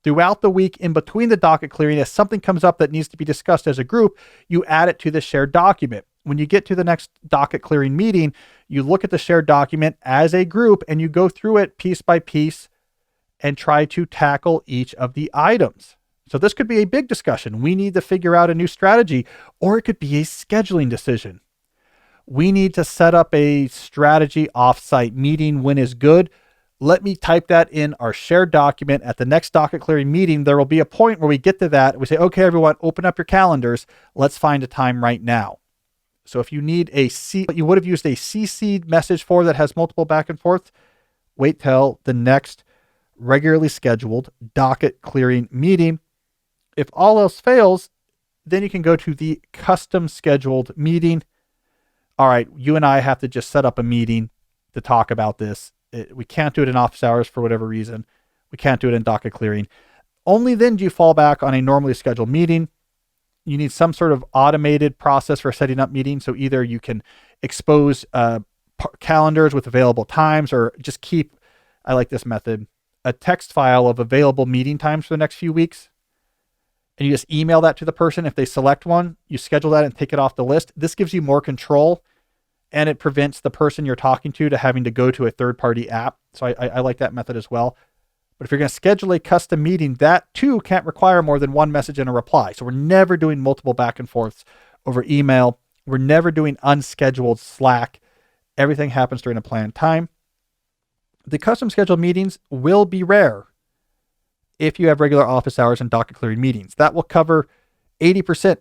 Throughout the week, in between the docket clearing, if something comes up that needs to be discussed as a group, you add it to the shared document. When you get to the next docket clearing meeting, you look at the shared document as a group and you go through it piece by piece and try to tackle each of the items. So this could be a big discussion. We need to figure out a new strategy, or it could be a scheduling decision. We need to set up a strategy offsite meeting. When is good? Let me type that in our shared document. At the next docket clearing meeting, there will be a point where we get to that. We say, okay, everyone, open up your calendars. Let's find a time right now. So if you need you would have used a CC'd message for that has multiple back and forth, wait till the next regularly scheduled docket clearing meeting. If all else fails, then you can go to the custom scheduled meeting. All right, you and I have to just set up a meeting to talk about this. We can't do it in office hours for whatever reason. We can't do it in docket clearing. Only then do you fall back on a normally scheduled meeting. You need some sort of automated process for setting up meetings. So either you can expose calendars with available times, or just keep, I like this method, a text file of available meeting times for the next few weeks. And you just email that to the person. If they select one, you schedule that and take it off the list. This gives you more control, and it prevents the person you're talking to having to go to a third-party app. So I like that method as well. But if you're going to schedule a custom meeting, that too can't require more than one message and a reply. So we're never doing multiple back and forths over email. We're never doing unscheduled Slack. Everything happens during a planned time. The custom scheduled meetings will be rare if you have regular office hours and docket clearing meetings. That will cover 80%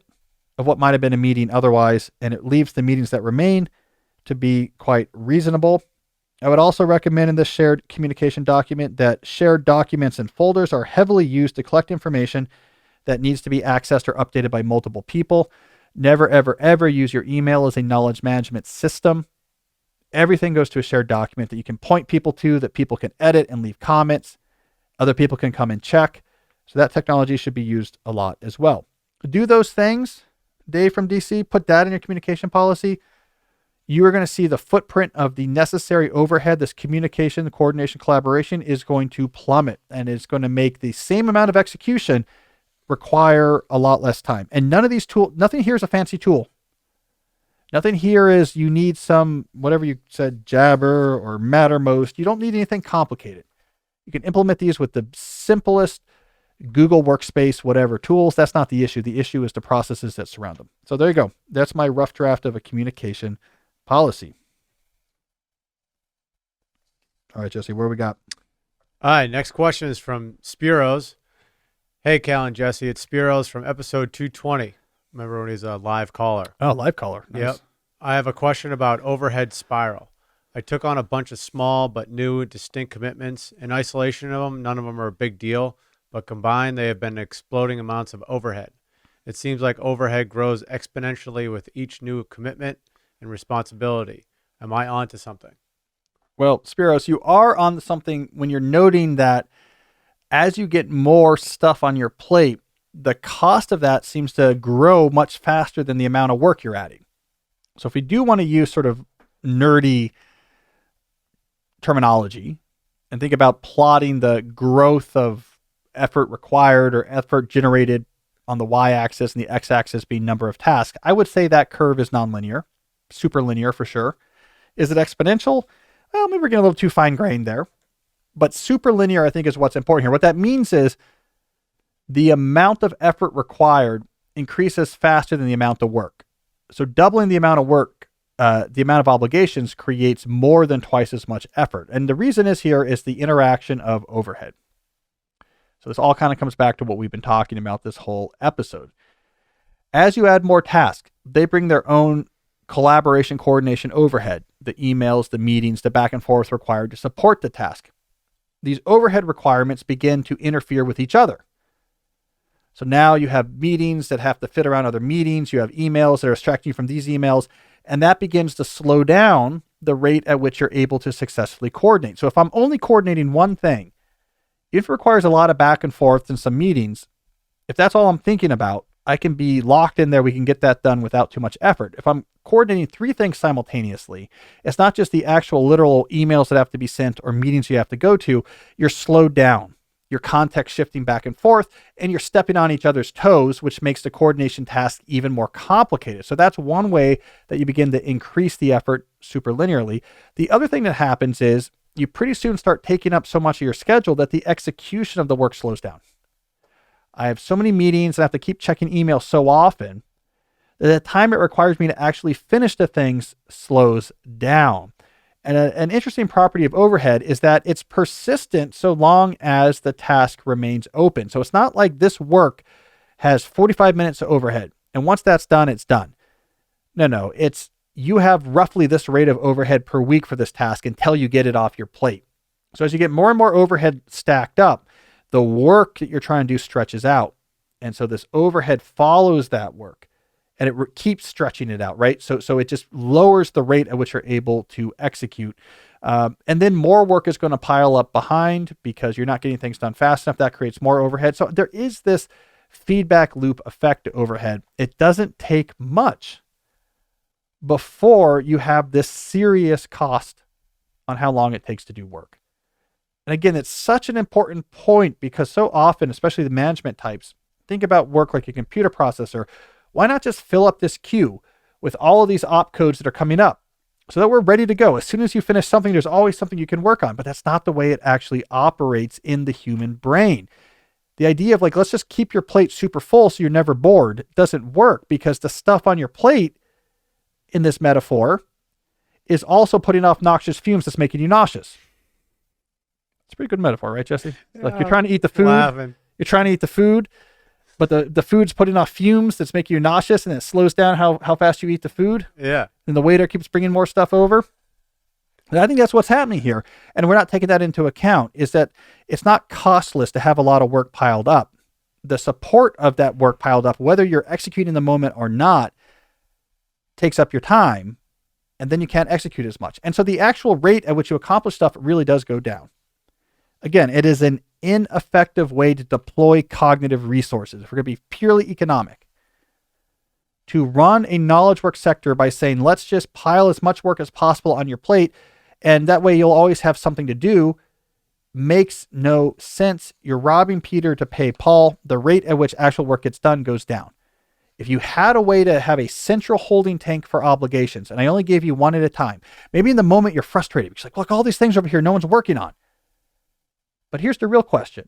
of what might have been a meeting otherwise, and it leaves the meetings that remain to be quite reasonable. I would also recommend in this shared communication document that shared documents and folders are heavily used to collect information that needs to be accessed or updated by multiple people. Never, ever, ever use your email as a knowledge management system. Everything goes to a shared document that you can point people to, that people can edit and leave comments. Other people can come and check. So that technology should be used a lot as well. Do those things, Dave from DC, put that in your communication policy. You are going to see the footprint of the necessary overhead. This communication, the coordination, collaboration is going to plummet, and it's going to make the same amount of execution require a lot less time. And none of these tools, nothing here is a fancy tool. Nothing here is you need some, whatever you said, Jabber or Mattermost. You don't need anything complicated. You can implement these with the simplest Google Workspace, whatever tools. That's not the issue. The issue is the processes that surround them. So there you go. That's my rough draft of a communication policy. All right, Jesse, where we got? All right, next question is from Spiros. Hey, Cal and Jesse, it's Spiros from episode 220. Remember when he's a live caller? Oh, live caller. Nice. Yep. I have a question about overhead spiral. I took on a bunch of small but new distinct commitments. In isolation of them, none of them are a big deal, but combined, they have been exploding amounts of overhead. It seems like overhead grows exponentially with each new commitment and responsibility. Am I on to something? Well, Spiros, you are on something when you're noting that as you get more stuff on your plate, the cost of that seems to grow much faster than the amount of work you're adding. So if we do want to use sort of nerdy terminology and think about plotting the growth of effort required or effort generated on the y-axis and the x-axis being number of tasks, I would say that curve is nonlinear, super linear for sure. Is it exponential? Well, maybe we're getting a little too fine-grained there. But super linear, I think, is what's important here. What that means is the amount of effort required increases faster than the amount of work. So doubling the amount of work, the amount of obligations creates more than twice as much effort. And the reason is here is the interaction of overhead. So this all kind of comes back to what we've been talking about this whole episode. As you add more tasks, they bring their own collaboration, coordination overhead, the emails, the meetings, the back and forth required to support the task. These overhead requirements begin to interfere with each other. So now you have meetings that have to fit around other meetings. You have emails that are distracting you from these emails. And that begins to slow down the rate at which you're able to successfully coordinate. So if I'm only coordinating one thing, if it requires a lot of back and forth and some meetings, if that's all I'm thinking about, I can be locked in there. We can get that done without too much effort. If I'm coordinating three things simultaneously, it's not just the actual literal emails that have to be sent or meetings you have to go to. You're slowed down. Your context shifting back and forth, and you're stepping on each other's toes, which makes the coordination task even more complicated. So that's one way that you begin to increase the effort superlinearly. The other thing that happens is you pretty soon start taking up so much of your schedule that the execution of the work slows down. I have so many meetings and I have to keep checking email so often that the time it requires me to actually finish the things slows down. And an interesting property of overhead is that it's persistent so long as the task remains open. So it's not like this work has 45 minutes of overhead, and once that's done, it's done. No, it's you have roughly this rate of overhead per week for this task until you get it off your plate. So as you get more and more overhead stacked up, the work that you're trying to do stretches out. And so this overhead follows that work. And it keeps stretching it out, right? So it just lowers the rate at which you're able to execute. And then more work is going to pile up behind because you're not getting things done fast enough. That creates more overhead. So there is this feedback loop effect to overhead. It doesn't take much before you have this serious cost on how long it takes to do work. And again, it's such an important point because so often, especially the management types, think about work like a computer processor. Why not just fill up this queue with all of these opcodes that are coming up so that we're ready to go? As soon as you finish something, there's always something you can work on, but that's not the way it actually operates in the human brain. The idea of like, let's just keep your plate super full so you're never bored doesn't work because the stuff on your plate in this metaphor is also putting off noxious fumes that's making you nauseous. It's a pretty good metaphor, right, Jesse? Like you're trying to eat the food. You're trying to eat the food. But the food's putting off fumes that's making you nauseous, and it slows down how fast you eat the food. Yeah. And the waiter keeps bringing more stuff over. And I think that's what's happening here. And we're not taking that into account, is that it's not costless to have a lot of work piled up. The support of that work piled up, whether you're executing the moment or not, takes up your time, and then you can't execute as much. And so the actual rate at which you accomplish stuff really does go down. Again, it is an ineffective way to deploy cognitive resources. If we're going to be purely economic, to run a knowledge work sector by saying, let's just pile as much work as possible on your plate, and that way you'll always have something to do, makes no sense. You're robbing Peter to pay Paul. The rate at which actual work gets done goes down. If you had a way to have a central holding tank for obligations, and I only gave you one at a time, maybe in the moment you're frustrated, because like, look, all these things over here, no one's working on. But here's the real question.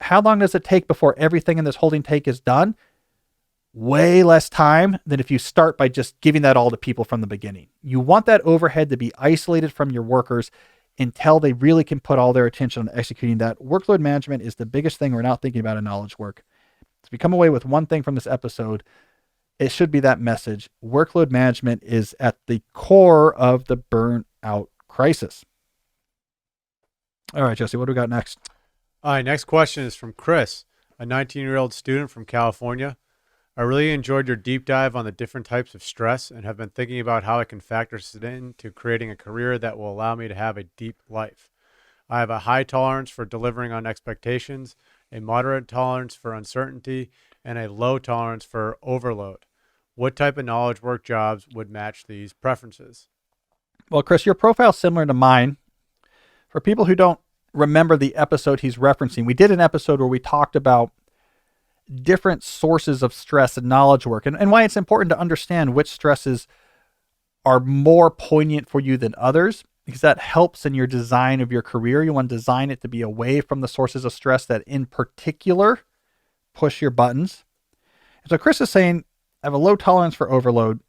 How long does it take before everything in this holding tank is done? Way less time than if you start by just giving that all to people from the beginning. You want that overhead to be isolated from your workers until they really can put all their attention on executing that. Workload management is the biggest thing we're not thinking about in knowledge work. So if you come away with one thing from this episode, it should be that message. Workload management is at the core of the burnout crisis. All right, Jesse, what do we got next? All right, next question is from Chris, a 19-year-old student from California. I really enjoyed your deep dive on the different types of stress and have been thinking about how I can factor it into creating a career that will allow me to have a deep life. I have a high tolerance for delivering on expectations, a moderate tolerance for uncertainty, and a low tolerance for overload. What type of knowledge work jobs would match these preferences? Well, Chris, your profile's similar to mine. For people who don't remember the episode he's referencing, we did an episode where we talked about different sources of stress in knowledge work and why it's important to understand which stresses are more poignant for you than others, because that helps in your design of your career. You want to design it to be away from the sources of stress that in particular push your buttons. And so Chris is saying, I have a low tolerance for overload,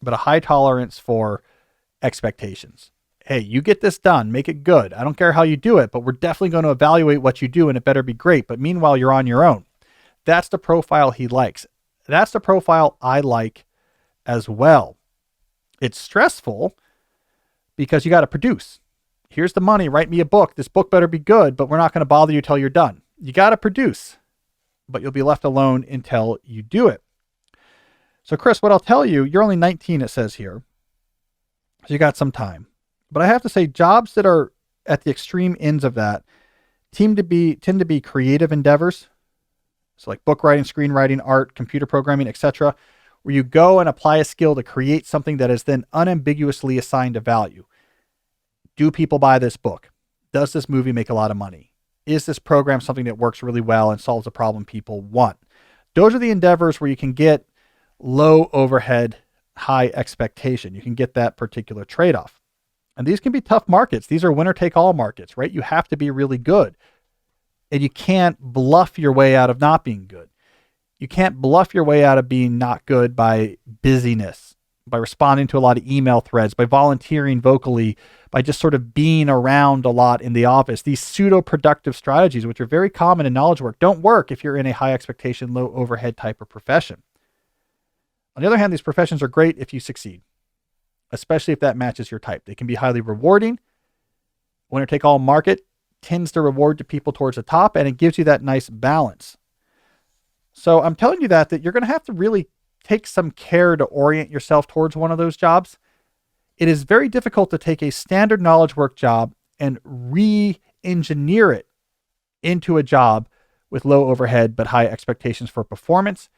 but a high tolerance for expectations. Hey, you get this done, make it good. I don't care how you do it, but we're definitely going to evaluate what you do and it better be great. But meanwhile, you're on your own. That's the profile he likes. That's the profile I like as well. It's stressful because you got to produce. Here's the money, write me a book. This book better be good, but we're not going to bother you till you're done. You got to produce, but you'll be left alone until you do it. So Chris, what I'll tell you, you're only 19, it says here. So you got some time. But I have to say, jobs that are at the extreme ends of that tend to be creative endeavors. So like book writing, screenwriting, art, computer programming, etc., where you go and apply a skill to create something that is then unambiguously assigned a value. Do people buy this book? Does this movie make a lot of money? Is this program something that works really well and solves a problem people want? Those are the endeavors where you can get low overhead, high expectation. You can get that particular trade-off. And these can be tough markets. These are winner-take-all markets, right? You have to be really good. And you can't bluff your way out of not being good. You can't bluff your way out of being not good by busyness, by responding to a lot of email threads, by volunteering vocally, by just sort of being around a lot in the office. These pseudo-productive strategies, which are very common in knowledge work, don't work if you're in a high expectation, low overhead type of profession. On the other hand, these professions are great if you succeed, especially if that matches your type. They can be highly rewarding. Winner-take-all market tends to reward the people towards the top, and it gives you that nice balance. So I'm telling you that you're going to have to really take some care to orient yourself towards one of those jobs. It is very difficult to take a standard knowledge work job and re-engineer it into a job with low overhead but high expectations for performance.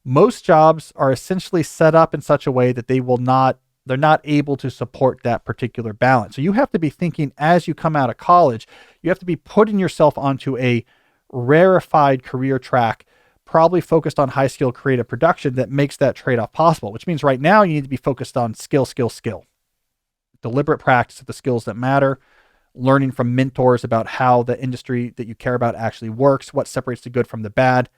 Most jobs are essentially set up in such a way that they're not able to support that particular balance. So you have to be thinking as you come out of college, you have to be putting yourself onto a rarefied career track, probably focused on high skill creative production that makes that trade-off possible, which means right now you need to be focused on skill. Deliberate practice of the skills that matter, learning from mentors about how the industry that you care about actually works, what separates the good from the bad,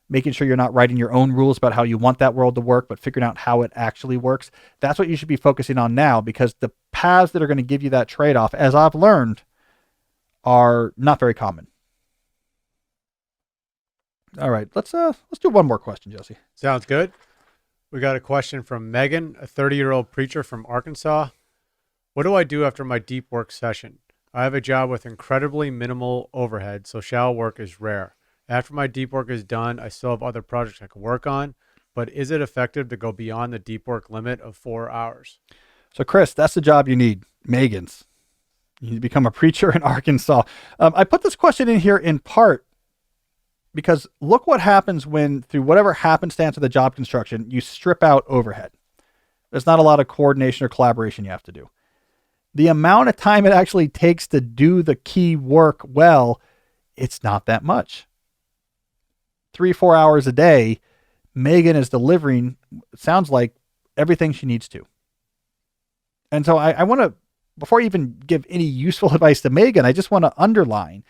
making sure you're not writing your own rules about how you want that world to work, but figuring out how it actually works. That's what you should be focusing on now, because the paths that are going to give you that trade-off, as I've learned, are not very common. All right, let's do one more question, Jesse. Sounds good. We got a question from Megan, a 30-year-old preacher from Arkansas. What do I do after my deep work session? I have a job with incredibly minimal overhead, so shallow work is rare. After my deep work is done, I still have other projects I can work on, but is it effective to go beyond the deep work limit of 4 hours? So Chris, that's the job you need. Megan's. You need to become a preacher in Arkansas. I put this question in here in part because look what happens when, through whatever happenstance of the job construction, you strip out overhead. There's not a lot of coordination or collaboration you have to do. The amount of time it actually takes to do the key work well, it's not that much. 3-4 hours a day, Megan is delivering, it sounds like, everything she needs to. And so I want to, before I even give any useful advice to Megan, I just want to underline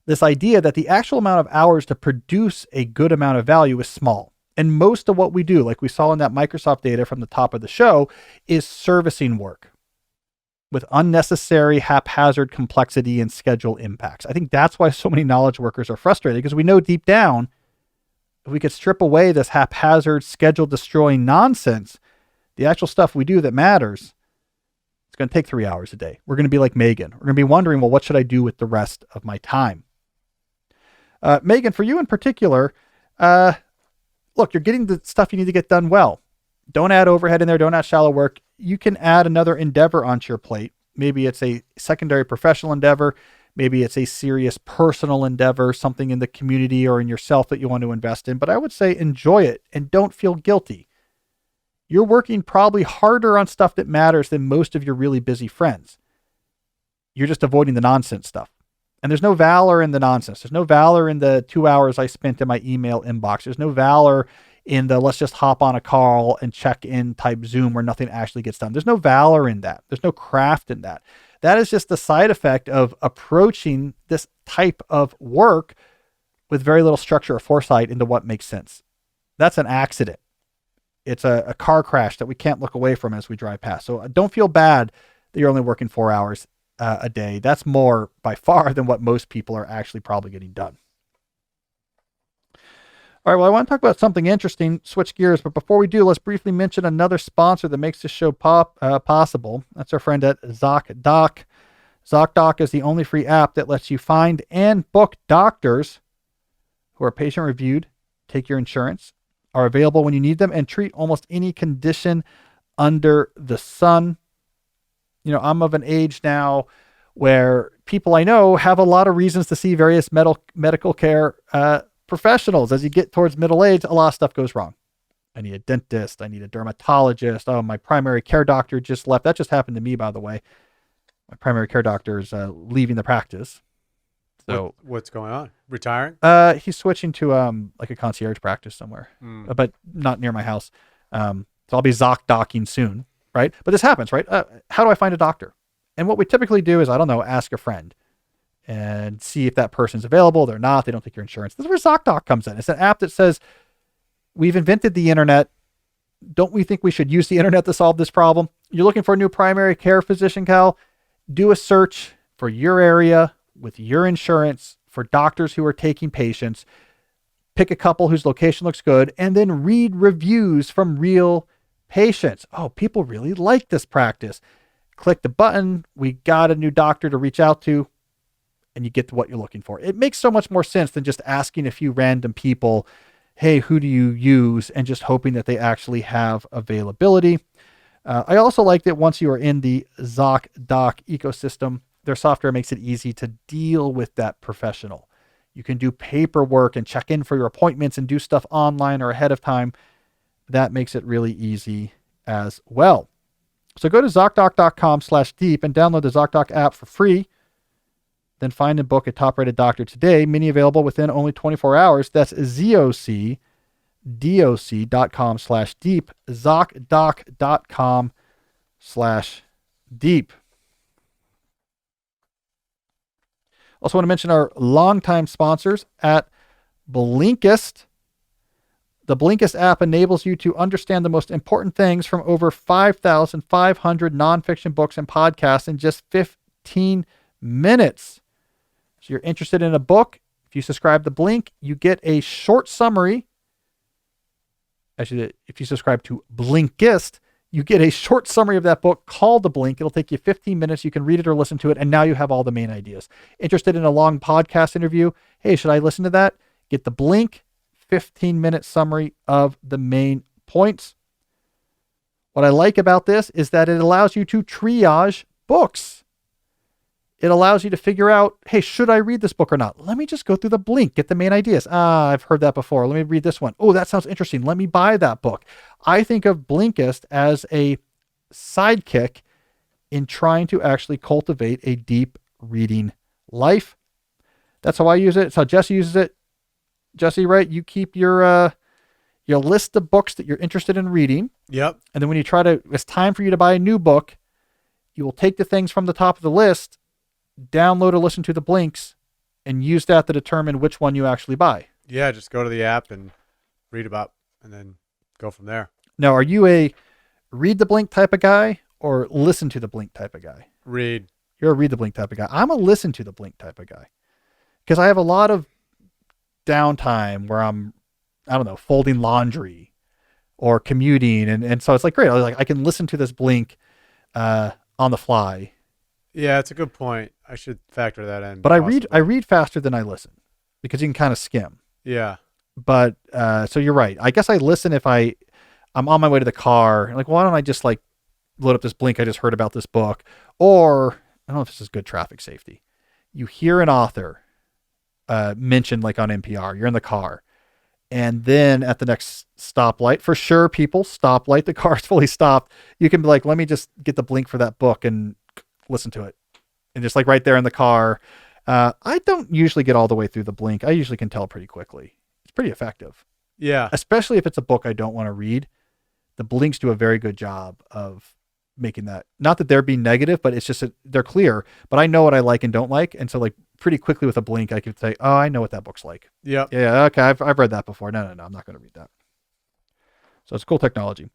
this idea that the actual amount of hours to produce a good amount of value is small. And most of what we do, like we saw in that Microsoft data from the top of the show, is servicing work with unnecessary haphazard complexity and schedule impacts. I think that's why so many knowledge workers are frustrated, because we know deep down, if we could strip away this haphazard, schedule destroying nonsense, the actual stuff we do that matters, it's going to take 3 hours a day. We're going to be like Megan. We're going to be wondering, well, what should I do with the rest of my time? Megan, for you in particular, look, you're getting the stuff you need to get done well. Don't add overhead in there. Don't add shallow work. You can add another endeavor onto your plate. Maybe it's a secondary professional endeavor. Maybe it's a serious personal endeavor, something in the community or in yourself that you want to invest in. But I would say enjoy it and don't feel guilty. You're working probably harder on stuff that matters than most of your really busy friends. You're just avoiding the nonsense stuff. And there's no valor in the nonsense. There's no valor in the 2 hours I spent in my email inbox. There's no valor in the let's just hop on a call and check in type Zoom where nothing actually gets done. There's no valor in that. There's no craft in that. That is just the side effect of approaching this type of work with very little structure or foresight into what makes sense. That's an accident. It's a car crash that we can't look away from as we drive past. So don't feel bad that you're only working 4 hours a day. That's more by far than what most people are actually probably getting done. All right, well, I want to talk about something interesting, switch gears, but before we do, let's briefly mention another sponsor that makes this show possible. That's our friend at Zocdoc. Zocdoc is the only free app that lets you find and book doctors who are patient-reviewed, take your insurance, are available when you need them, and treat almost any condition under the sun. You know, I'm of an age now where people I know have a lot of reasons to see various medical care professionals. As you get towards middle age, a lot of stuff goes wrong. I need a dentist. I need a dermatologist. Oh, my primary care doctor just left. That just happened to me, by the way. My primary care doctor is leaving the practice. So What's going on? Retiring? he's switching to like a concierge practice somewhere, but not near my house. So I'll be Zocdocking soon, right? But this happens, right? How do I find a doctor? And what we typically do is, I don't know, ask a friend and see if that person's available. They're not. They don't take your insurance. This is where Zocdoc comes in. It's an app that says, we've invented the internet. Don't we think we should use the internet to solve this problem? You're looking for a new primary care physician, Cal? Do a search for your area with your insurance for doctors who are taking patients. Pick a couple whose location looks good, and then read reviews from real patients. Oh, people really like this practice. Click the button. We got a new doctor to reach out to, and you get to what you're looking for. It makes so much more sense than just asking a few random people, hey, who do you use? And just hoping that they actually have availability. I also like that once you are in the Zocdoc ecosystem, their software makes it easy to deal with that professional. You can do paperwork and check in for your appointments and do stuff online or ahead of time. That makes it really easy as well. So go to Zocdoc.com/deep and download the Zocdoc app for free. Then find and book a top-rated doctor today. Many available within only 24 hours. That's ZocDoc.com/deep. Zocdoc.com/deep. Also want to mention our longtime sponsors at Blinkist. The Blinkist app enables you to understand the most important things from over 5,500 nonfiction books and podcasts in just 15 minutes. So you're interested in a book, if you subscribe to Blink, you get a short summary. Actually, if you subscribe to Blinkist, you get a short summary of that book called The Blink. It'll take you 15 minutes. You can read it or listen to it, and now you have all the main ideas. Interested in a long podcast interview? Hey, should I listen to that? Get The Blink, 15-minute summary of the main points. What I like about this is that it allows you to triage books. It allows you to figure out, hey, should I read this book or not? Let me just go through the Blink, get the main ideas. I've heard that before. Let me read this one. Oh, that sounds interesting. Let me buy that book. I think of Blinkist as a sidekick in trying to actually cultivate a deep reading life. That's how I use it. It's how Jesse uses it. Jesse, right? You keep your list of books that you're interested in reading. Yep. And then when it's time for you to buy a new book, you will take the things from the top of the list, download or listen to the Blinks, and use that to determine which one you actually buy. Yeah, just go to the app and read about, and then go from there. Now, are you a read the Blink type of guy or listen to the Blink type of guy? Read. You're a read the Blink type of guy. I'm a listen to the Blink type of guy because I have a lot of downtime where I'm, I don't know, folding laundry or commuting. And so it's like, great. I can listen to this Blink on the fly. Yeah, it's a good point. I should factor that in. But I read faster than I listen because you can kind of skim. Yeah. But so you're right. I guess I listen if I'm on my way to the car. Like, why don't I just like load up this Blink? I just heard about this book. Or I don't know if this is good traffic safety. You hear an author mentioned like on NPR. You're in the car. And then at the next stoplight, for sure, people, stoplight, the car's fully stopped. You can be like, let me just get the Blink for that book and listen to it. And just like right there in the car. I don't usually get all the way through the Blink. I usually can tell pretty quickly. It's pretty effective. Yeah. Especially if it's a book I don't want to read. The Blinks do a very good job of making that. Not that they're being negative, but it's just that they're clear. But I know what I like and don't like. And so like pretty quickly with a Blink, I could say, oh, I know what that book's like. Yep. Yeah. Okay. I've read that before. No, I'm not going to read that. So it's cool technology.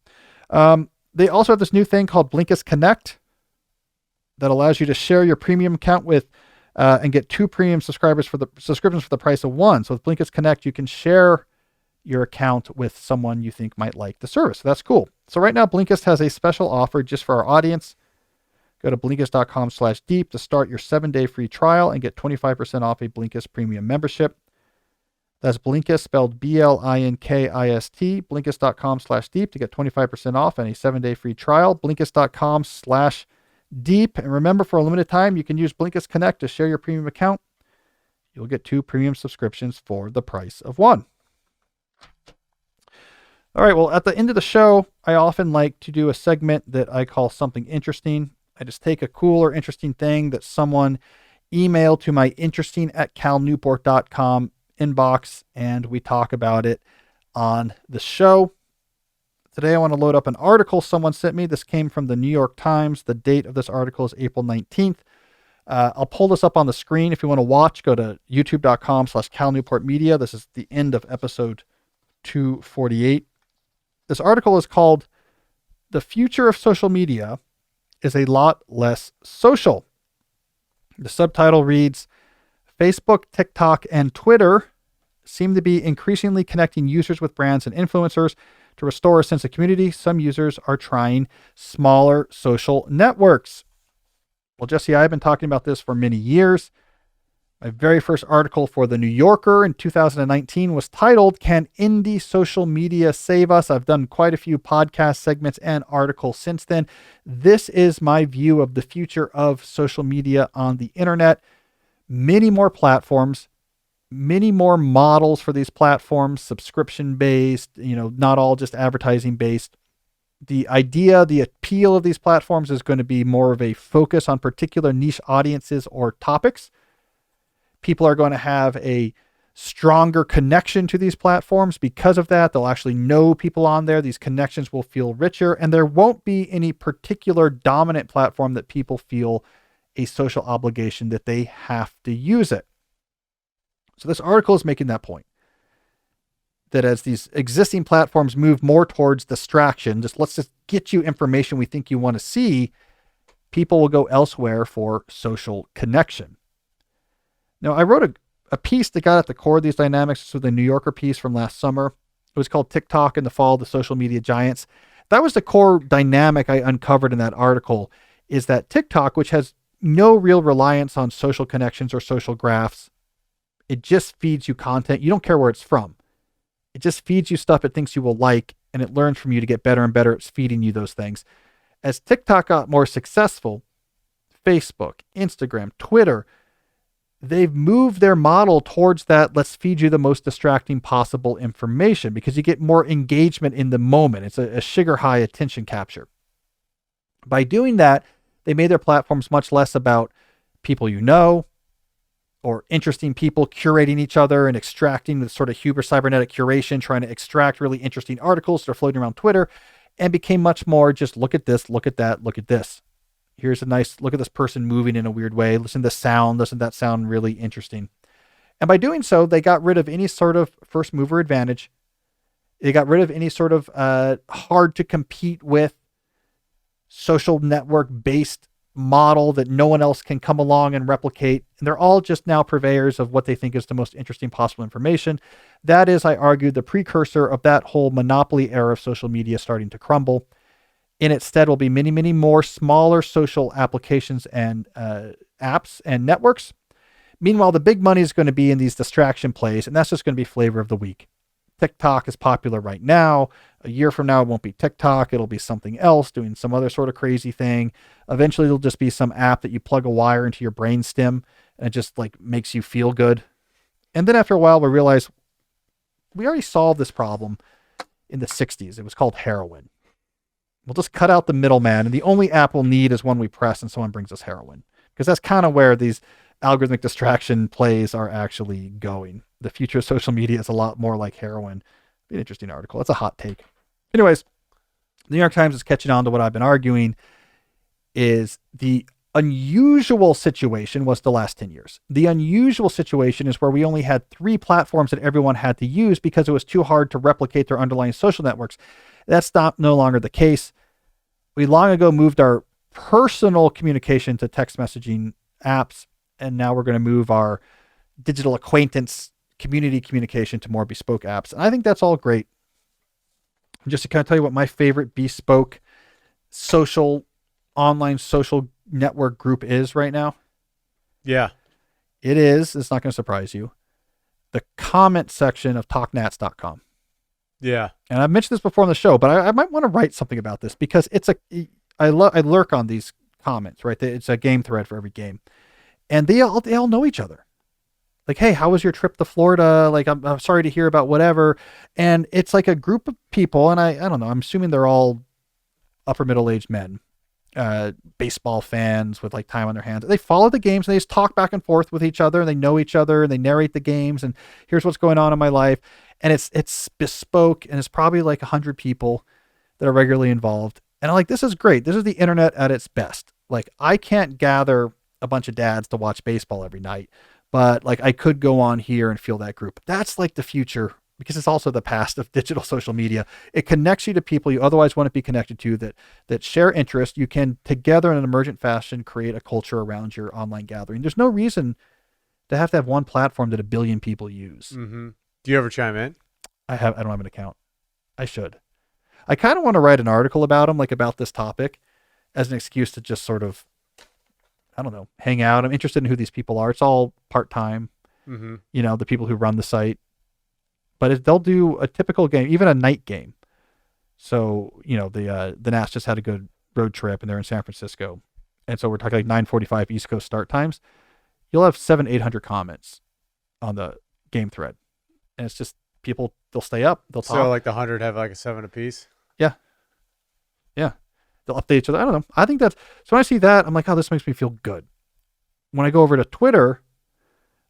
They also have this new thing called Blinkist Connect that allows you to share your premium account with and get 2 premium subscriptions for the price of 1. So with Blinkist Connect, you can share your account with someone you think might like the service. So that's cool. So right now, Blinkist has a special offer just for our audience. Go to Blinkist.com/deep to start your 7-day free trial and get 25% off a Blinkist premium membership. That's Blinkist, spelled Blinkist, Blinkist.com/deep to get 25% off and a 7-day free trial. Blinkist.com/deep. And remember, for a limited time, you can use Blinkist Connect to share your premium account. You'll get 2 premium subscriptions for the price of 1. All right, well, at the end of the show, I often like to do a segment that I call Something Interesting. I just take a cool or interesting thing that someone email to my interesting@calnewport.com inbox, and we talk about it on the show. Today, I want to load up an article someone sent me. This came from the New York Times. The date of this article is April 19th. I'll pull this up on the screen. If you want to watch, go to youtube.com/Cal Newport Media. This is the end of episode 248. This article is called "The Future of Social Media is a Lot Less Social." The subtitle reads, Facebook, TikTok, and Twitter seem to be increasingly connecting users with brands and influencers to restore a sense of community. Some users are trying smaller social networks. Well, Jesse, I've been talking about this for many years. My very first article for The New Yorker in 2019 was titled, "Can Indie Social Media Save Us?" I've done quite a few podcast segments and articles since then. This is my view of the future of social media on the internet. Many more platforms, many more models for these platforms, subscription-based, not all just advertising-based. The idea, the appeal of these platforms is going to be more of a focus on particular niche audiences or topics. People are going to have a stronger connection to these platforms because of that. They'll actually know people on there. These connections will feel richer, and there won't be any particular dominant platform that people feel a social obligation that they have to use it. So this article is making that point, that as these existing platforms move more towards distraction, let's just get you information we think you want to see, people will go elsewhere for social connection. Now, I wrote a piece that got at the core of these dynamics. This was the New Yorker piece from last summer. It was called "TikTok and the Fall of the Social Media Giants." That was the core dynamic I uncovered in that article, is that TikTok, which has no real reliance on social connections or social graphs, it just feeds you content. You don't care where it's from. It just feeds you stuff it thinks you will like, and it learns from you to get better and better at feeding you those things. As TikTok got more successful, Facebook, Instagram, Twitter, they've moved their model towards that, let's feed you the most distracting possible information, because you get more engagement in the moment. It's a sugar high attention capture. By doing that, they made their platforms much less about people you know, or interesting people curating each other and extracting the sort of hubris cybernetic curation, trying to extract really interesting articles that are floating around Twitter, and became much more just look at this, look at that, look at this. Here's a nice look at this person moving in a weird way. Listen to the sound. Doesn't that sound really interesting? And by doing so, they got rid of any sort of first mover advantage. They got rid of any sort of hard to compete with social network based model that no one else can come along and replicate. And they're all just now purveyors of what they think is the most interesting possible information. That is, I argue, the precursor of that whole monopoly era of social media starting to crumble. In its stead will be many, many more smaller social applications and apps and networks. Meanwhile, the big money is going to be in these distraction plays, and that's just going to be flavor of the week. TikTok is popular right now. A year from now, it won't be TikTok. It'll be something else doing some other sort of crazy thing. Eventually, it'll just be some app that you plug a wire into your brainstem, and it just like makes you feel good. And then after a while, we realize we already solved this problem in the 60s. It was called heroin. We'll just cut out the middleman, and the only app we'll need is one we press and someone brings us heroin. Because that's kind of where these algorithmic distraction plays are actually going. The future of social media is a lot more like heroin. Be an interesting article. That's a hot take. Anyways, the New York Times is catching on to what I've been arguing is the unusual situation was the last 10 years. The unusual situation is where we only had 3 platforms that everyone had to use because it was too hard to replicate their underlying social networks. That's no longer the case. We long ago moved our personal communication to text messaging apps, and now we're going to move our digital acquaintance community communication to more bespoke apps. And I think that's all great. Just to kind of tell you what my favorite bespoke online social network group is right now. Yeah. It's not going to surprise you, the comment section of talknats.com. Yeah. And I've mentioned this before on the show, but I might want to write something about this because I lurk on these comments, right? It's a game thread for every game. And they all know each other. Like, hey, how was your trip to Florida? Like, I'm sorry to hear about whatever. And it's like a group of people, and I don't know, I'm assuming they're all upper middle-aged men. baseball fans with like time on their hands. They follow the games and they just talk back and forth with each other and they know each other and they narrate the games and here's what's going on in my life. And it's bespoke and it's probably like 100 people that are regularly involved. And I'm like, this is great. This is the internet at its best. Like I can't gather a bunch of dads to watch baseball every night, but like I could go on here and feel that group. That's like the future because it's also the past of digital social media. It connects you to people you otherwise wouldn't be connected to that share interest. You can together in an emergent fashion create a culture around your online gathering. There's no reason to have one platform that 1 billion people use. Mm-hmm. Do you ever chime in? I don't have an account. I should. I kind of want to write an article about them, like about this topic, as an excuse to just sort of, I don't know, hang out. I'm interested in who these people are. It's all part-time, the people who run the site. But they'll do a typical game, even a night game. So, the Nats just had a good road trip and they're in San Francisco. And so we're talking like 9:45 East Coast start times. You'll have 700-800 comments on the game thread. And it's just people, they'll stay up. They'll talk. So like the 100 have like a 7 apiece? Yeah. Yeah. They'll update each other. I don't know. I think so when I see that, I'm like, oh, this makes me feel good. When I go over to Twitter,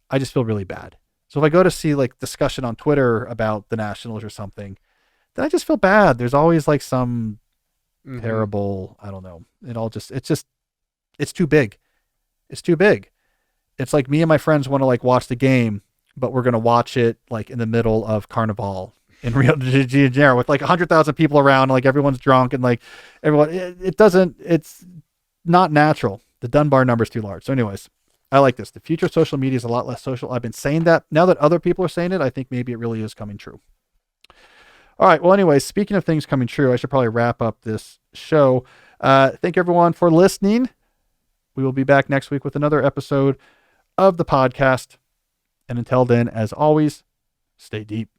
I just feel really bad. So if I go to see like discussion on Twitter about the Nationals or something, then I just feel bad. There's always like some terrible, I don't know. It's too big. It's too big. It's like me and my friends want to like watch the game, but we're going to watch it like in the middle of Carnival in Rio de Janeiro with like 100,000 people around, and like everyone's drunk and like everyone, it's not natural. The Dunbar number's too large. So anyways, I like this. The future of social media is a lot less social. I've been saying that. Now that other people are saying it, I think maybe it really is coming true. All right. Well, anyways, speaking of things coming true, I should probably wrap up this show. Thank everyone for listening. We will be back next week with another episode of the podcast. And until then, as always, stay deep.